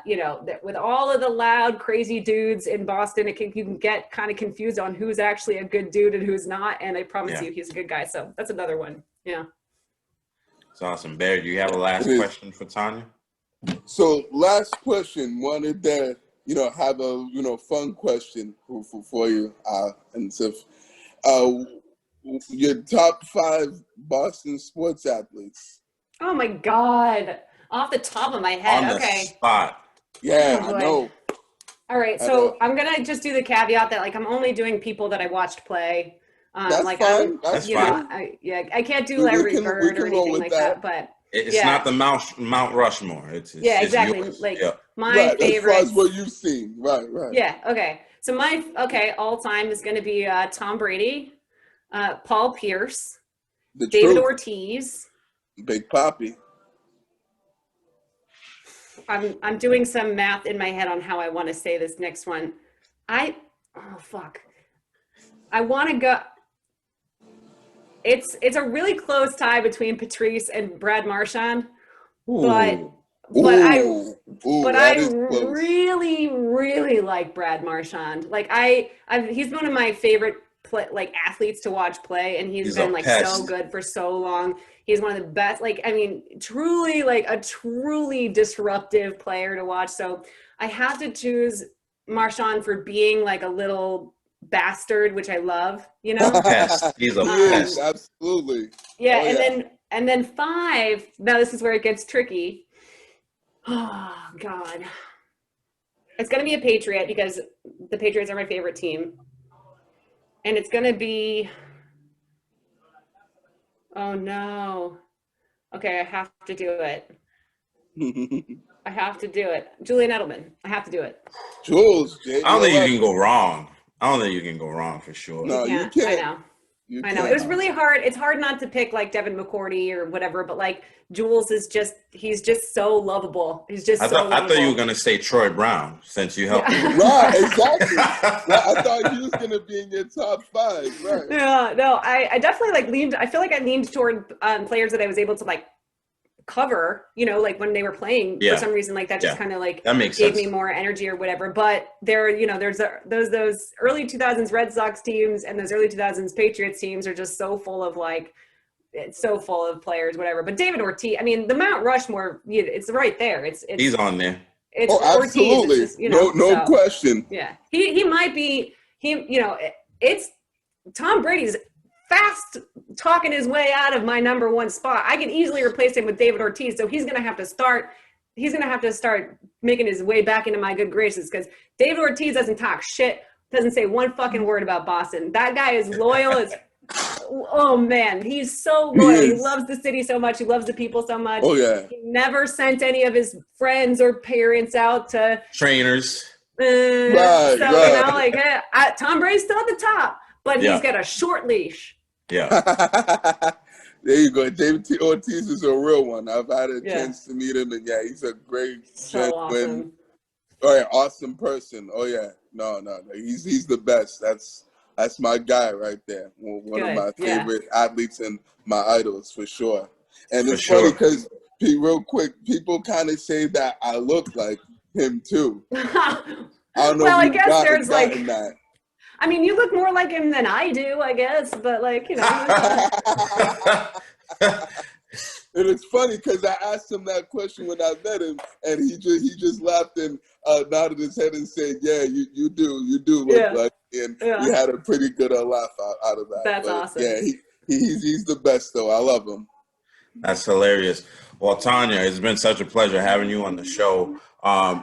you know, that with all of the loud, crazy dudes in Boston, you can get kind of confused on who's actually a good dude and who's not. And I promise you, he's a good guy. So that's another one. Yeah. It's awesome. Bear, do you have a last question for Tanya? So last question, wanted to, you know, have a, you know, fun question for you. And so, your top 5 Boston sports athletes. Oh my God. Off the top of my head. On the spot. Yeah, Oh, I know. All right. So I'm going to just do the caveat that like, I'm only doing people that I watched play. That's like fine. That's you fine. know, I can't do Larry Bird or anything like that, but it's not the Mount Rushmore. It's exactly. yours. Like yeah. my favorite. As far as what you've seen. Right. Yeah. Okay. So all time is going to be Tom Brady, Paul Pierce, David Ortiz, Big Papi. I'm doing some math in my head on how I want to say this next one. I want to go. It's a really close tie between Patrice and Brad Marchand, but I really like Brad Marchand. Like he's one of my favorite athletes to watch play, and he's been like so good for so long. He's one of the best, like, I mean, truly like a truly disruptive player to watch. So I have to choose Marchand for being like a little bastard, which I love, you know? He's a pest. Absolutely. Yeah, and then 5, now this is where it gets tricky. Oh, God. It's going to be a Patriot because the Patriots are my favorite team. And it's going to be... Oh, no. Okay, I have to do it. I have to do it. Julian Edelman. I have to do it. Jules. I don't think you can go wrong. I don't think you can go wrong for sure. No, you can't. I know. It was really hard. It's hard not to pick like Devin McCourty or whatever, but like Jules is he's just so lovable. He's just I thought you were going to say Troy Brown since you helped me. Right, exactly. I thought he was going to be in your top 5. Right. Yeah, no, I definitely I feel like I leaned toward players that I was able to like cover, you know, like when they were playing for some reason, like that just kind of like gave me more energy or whatever. But there's those early 2000s Red Sox teams and those early 2000s Patriots teams are just so full of it's so full of players, whatever. But David Ortiz, I mean, the Mount Rushmore, it's right there. He's on there. It's absolutely. Ortiz, it's just, no question. Yeah, he might be it's Tom Brady's fast talking his way out of my number 1 spot. I can easily replace him with David Ortiz. So he's going to have to start making his way back into my good graces because David Ortiz doesn't talk shit, doesn't say one fucking word about Boston. That guy is loyal as, oh man, he's so loyal. He loves the city so much. He loves the people so much. Oh yeah. He never sent any of his friends or parents out to trainers. Tom Brady's still at the top, but he's got a short leash. Yeah. There you go. David Ortiz is a real one. I've had a chance to meet him, and he's a great, genuine, awesome person. Oh yeah, no, he's the best. That's my guy right there. One of my favorite athletes and my idols for sure. And it's funny because real quick, people kind of say that I look like him too. I don't know. Well, I guess there's that. I mean, you look more like him than I do, I guess, but And it's funny because I asked him that question when I met him, and he just laughed and nodded his head and said, "Yeah, you do look like." And he had a pretty good laugh out of that. That's awesome. Yeah, he's the best though. I love him. That's hilarious. Well, Tanya, it's been such a pleasure having you on the show.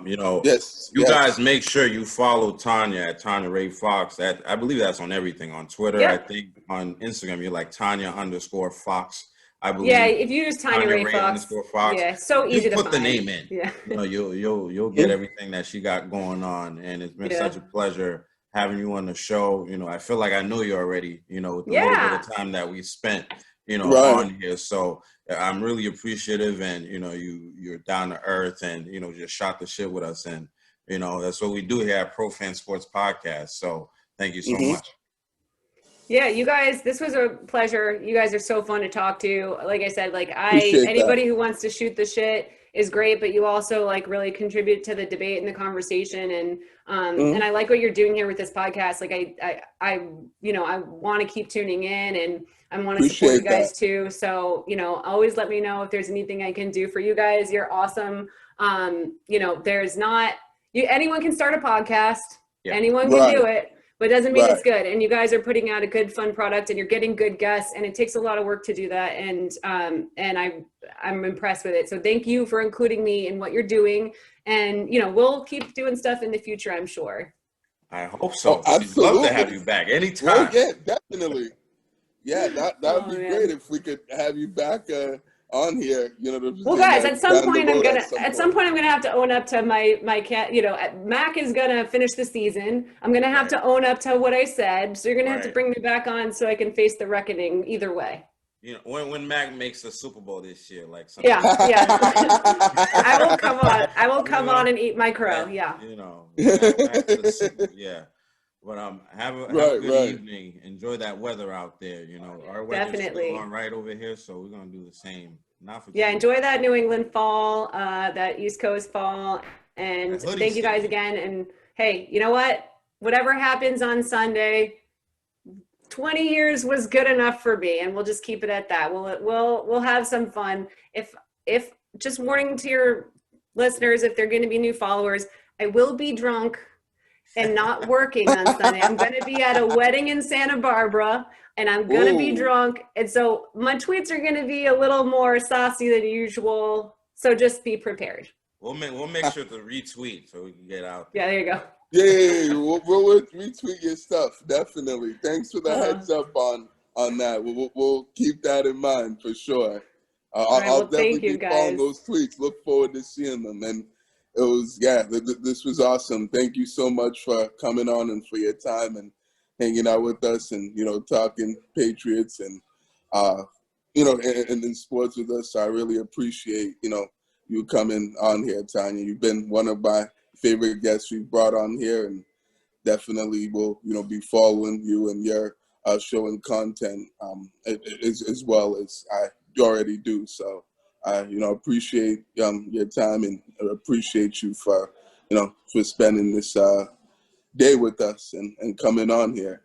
You guys make sure you follow Tanya at Tanya Ray Fox. I believe that's on everything on Twitter. I think on Instagram you're like Tanya_Fox. I believe. Yeah, if you use Tanya Ray Fox. Fox. Yeah, so easy to put find. the name in. Yeah. You know, you'll get everything that she got going on, and it's been such a pleasure having you on the show. You know, I feel like I know you already. You know, with the little bit of time that we spent, you know, on here. So I'm really appreciative, and you know, you're down to earth, and you know, just shot the shit with us, and you know, that's what we do here at Pro Fan Sports Podcast. So thank you so much. Yeah, you guys, this was a pleasure. You guys are so fun to talk to. Like I said, like anybody who wants to shoot the shit is great, but you also like really contribute to the debate and the conversation. And and I like what you're doing here with this podcast. Like I you know, I want to keep tuning in, and I want to support you guys too. So, you know, always let me know if there's anything I can do for you guys. You're awesome. You know, there's not anyone can start a podcast. Yeah. Anyone can do it. But it doesn't mean it's good. And you guys are putting out a good, fun product, and you're getting good guests, and it takes a lot of work to do that. And I'm impressed with it. So thank you for including me in what you're doing. And, you know, we'll keep doing stuff in the future, I'm sure. I hope so. Absolutely. We'd love to have you back anytime. Well, yeah, definitely. Yeah, that would be great if we could have you back on here, you know. Well, guys, at some point I'm gonna have to own up to my cat. You know, Mac is gonna finish the season. I'm gonna have to own up to what I said. So you're gonna have to bring me back on so I can face the reckoning. Either way. You know, when Mac makes the Super Bowl this year, like yeah. I will come on. I will come on and eat my crow. Yeah. You know. Yeah. But have a good evening. Enjoy that weather out there. You know, our weather's going right over here, so we're gonna do the same. Enjoy that New England fall, that East Coast fall, and thank you guys again. And hey, you know what? Whatever happens on Sunday, 20 years was good enough for me, and we'll just keep it at that. We'll have some fun. If just warning to your listeners, if they're going to be new followers, I will be drunk and not working on Sunday. I'm going to be at a wedding in Santa Barbara, and I'm going to be drunk. And so my tweets are going to be a little more saucy than usual. So just be prepared. We'll make sure to retweet so we can get out there. Yeah, there you go. Yeah, we'll retweet your stuff. Definitely. Thanks for the heads up on that. We'll keep that in mind for sure. I'll definitely be following those tweets. Look forward to seeing them. And it was, this was awesome. Thank you so much for coming on and for your time and hanging out with us and, you know, talking Patriots and, you know, and in sports with us. So I really appreciate, you know, you coming on here, Tanya. You've been one of my favorite guests we've brought on here, and definitely will, you know, be following you and your show and content as well as I already do. So, you know, appreciate your time and appreciate you for, you know, for spending this day with us and coming on here.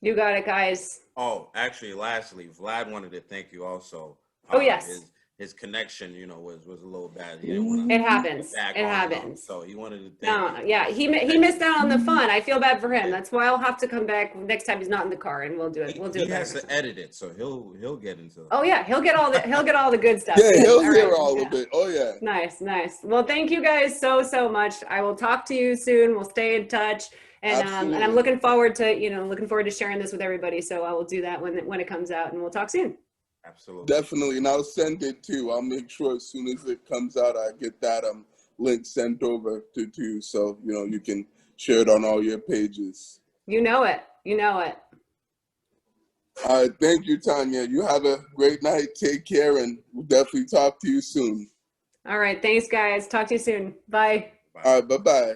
You got it, guys. Oh, actually, lastly, Vlad wanted to thank you also. Oh, yes. His connection, you know, was a little bad. It happens. It happens. So he wanted to thank you. Yeah, he missed out on the fun. I feel bad for him. That's why I'll have to come back next time he's not in the car, and we'll do it. We'll do it. He has to edit it, so he'll get into it. Oh yeah, he'll get all the good stuff. Yeah, he'll hear all of it. Oh yeah. Nice. Well, thank you guys so much. I will talk to you soon. We'll stay in touch. And I'm looking forward to sharing this with everybody. So I will do that when it comes out, and we'll talk soon. Absolutely. Definitely. And I'll send it too. I'll make sure as soon as it comes out, I get that link sent over to you. So, you know, you can share it on all your pages. You know it. All right. Thank you, Tanya. You have a great night. Take care, and we'll definitely talk to you soon. All right. Thanks, guys. Talk to you soon. Bye. All right. Bye-bye.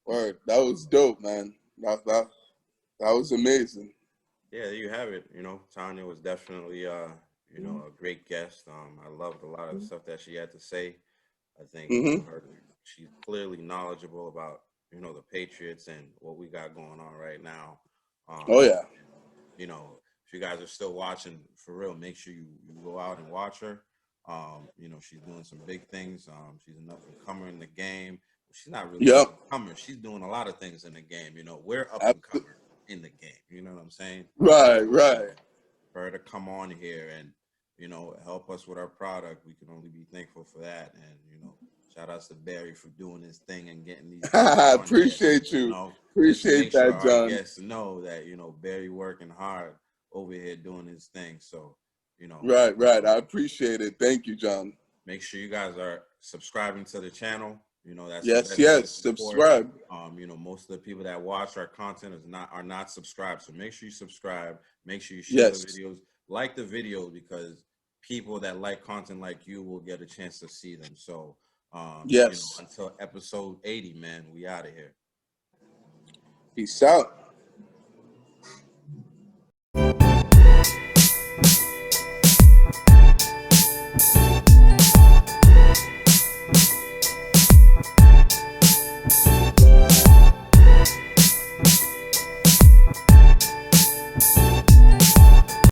Word. That was dope, man. That was amazing. Yeah, there you have it. You know, Tanya was definitely, you know, a great guest. I loved a lot of the stuff that she had to say. I think she's clearly knowledgeable about, you know, the Patriots and what we got going on right now. You know, if you guys are still watching, for real, make sure you go out and watch her. You know, she's doing some big things. She's an up-and-comer in the game. She's not really an up-and-comer. She's doing a lot of things in the game. You know, we're up-and-comer in the game. You know what I'm saying? Right. For her to come on here and, you know, help us with our product, we can only be thankful for that. And, you know, shout outs to Barry for doing his thing and getting these. Appreciate you. You know, appreciate that, John. Yes, know that, you know, Barry working hard over here doing his thing. So, you know. Right. I appreciate it. Thank you, John. Make sure you guys are subscribing to the channel. You know, that's yes. Subscribe. You know, most of the people that watch our content are not subscribed. So make sure you subscribe. Make sure you share the videos. Like the video, because people that like content like you will get a chance to see them. So you know, until episode 80, man, we out of here. Peace out.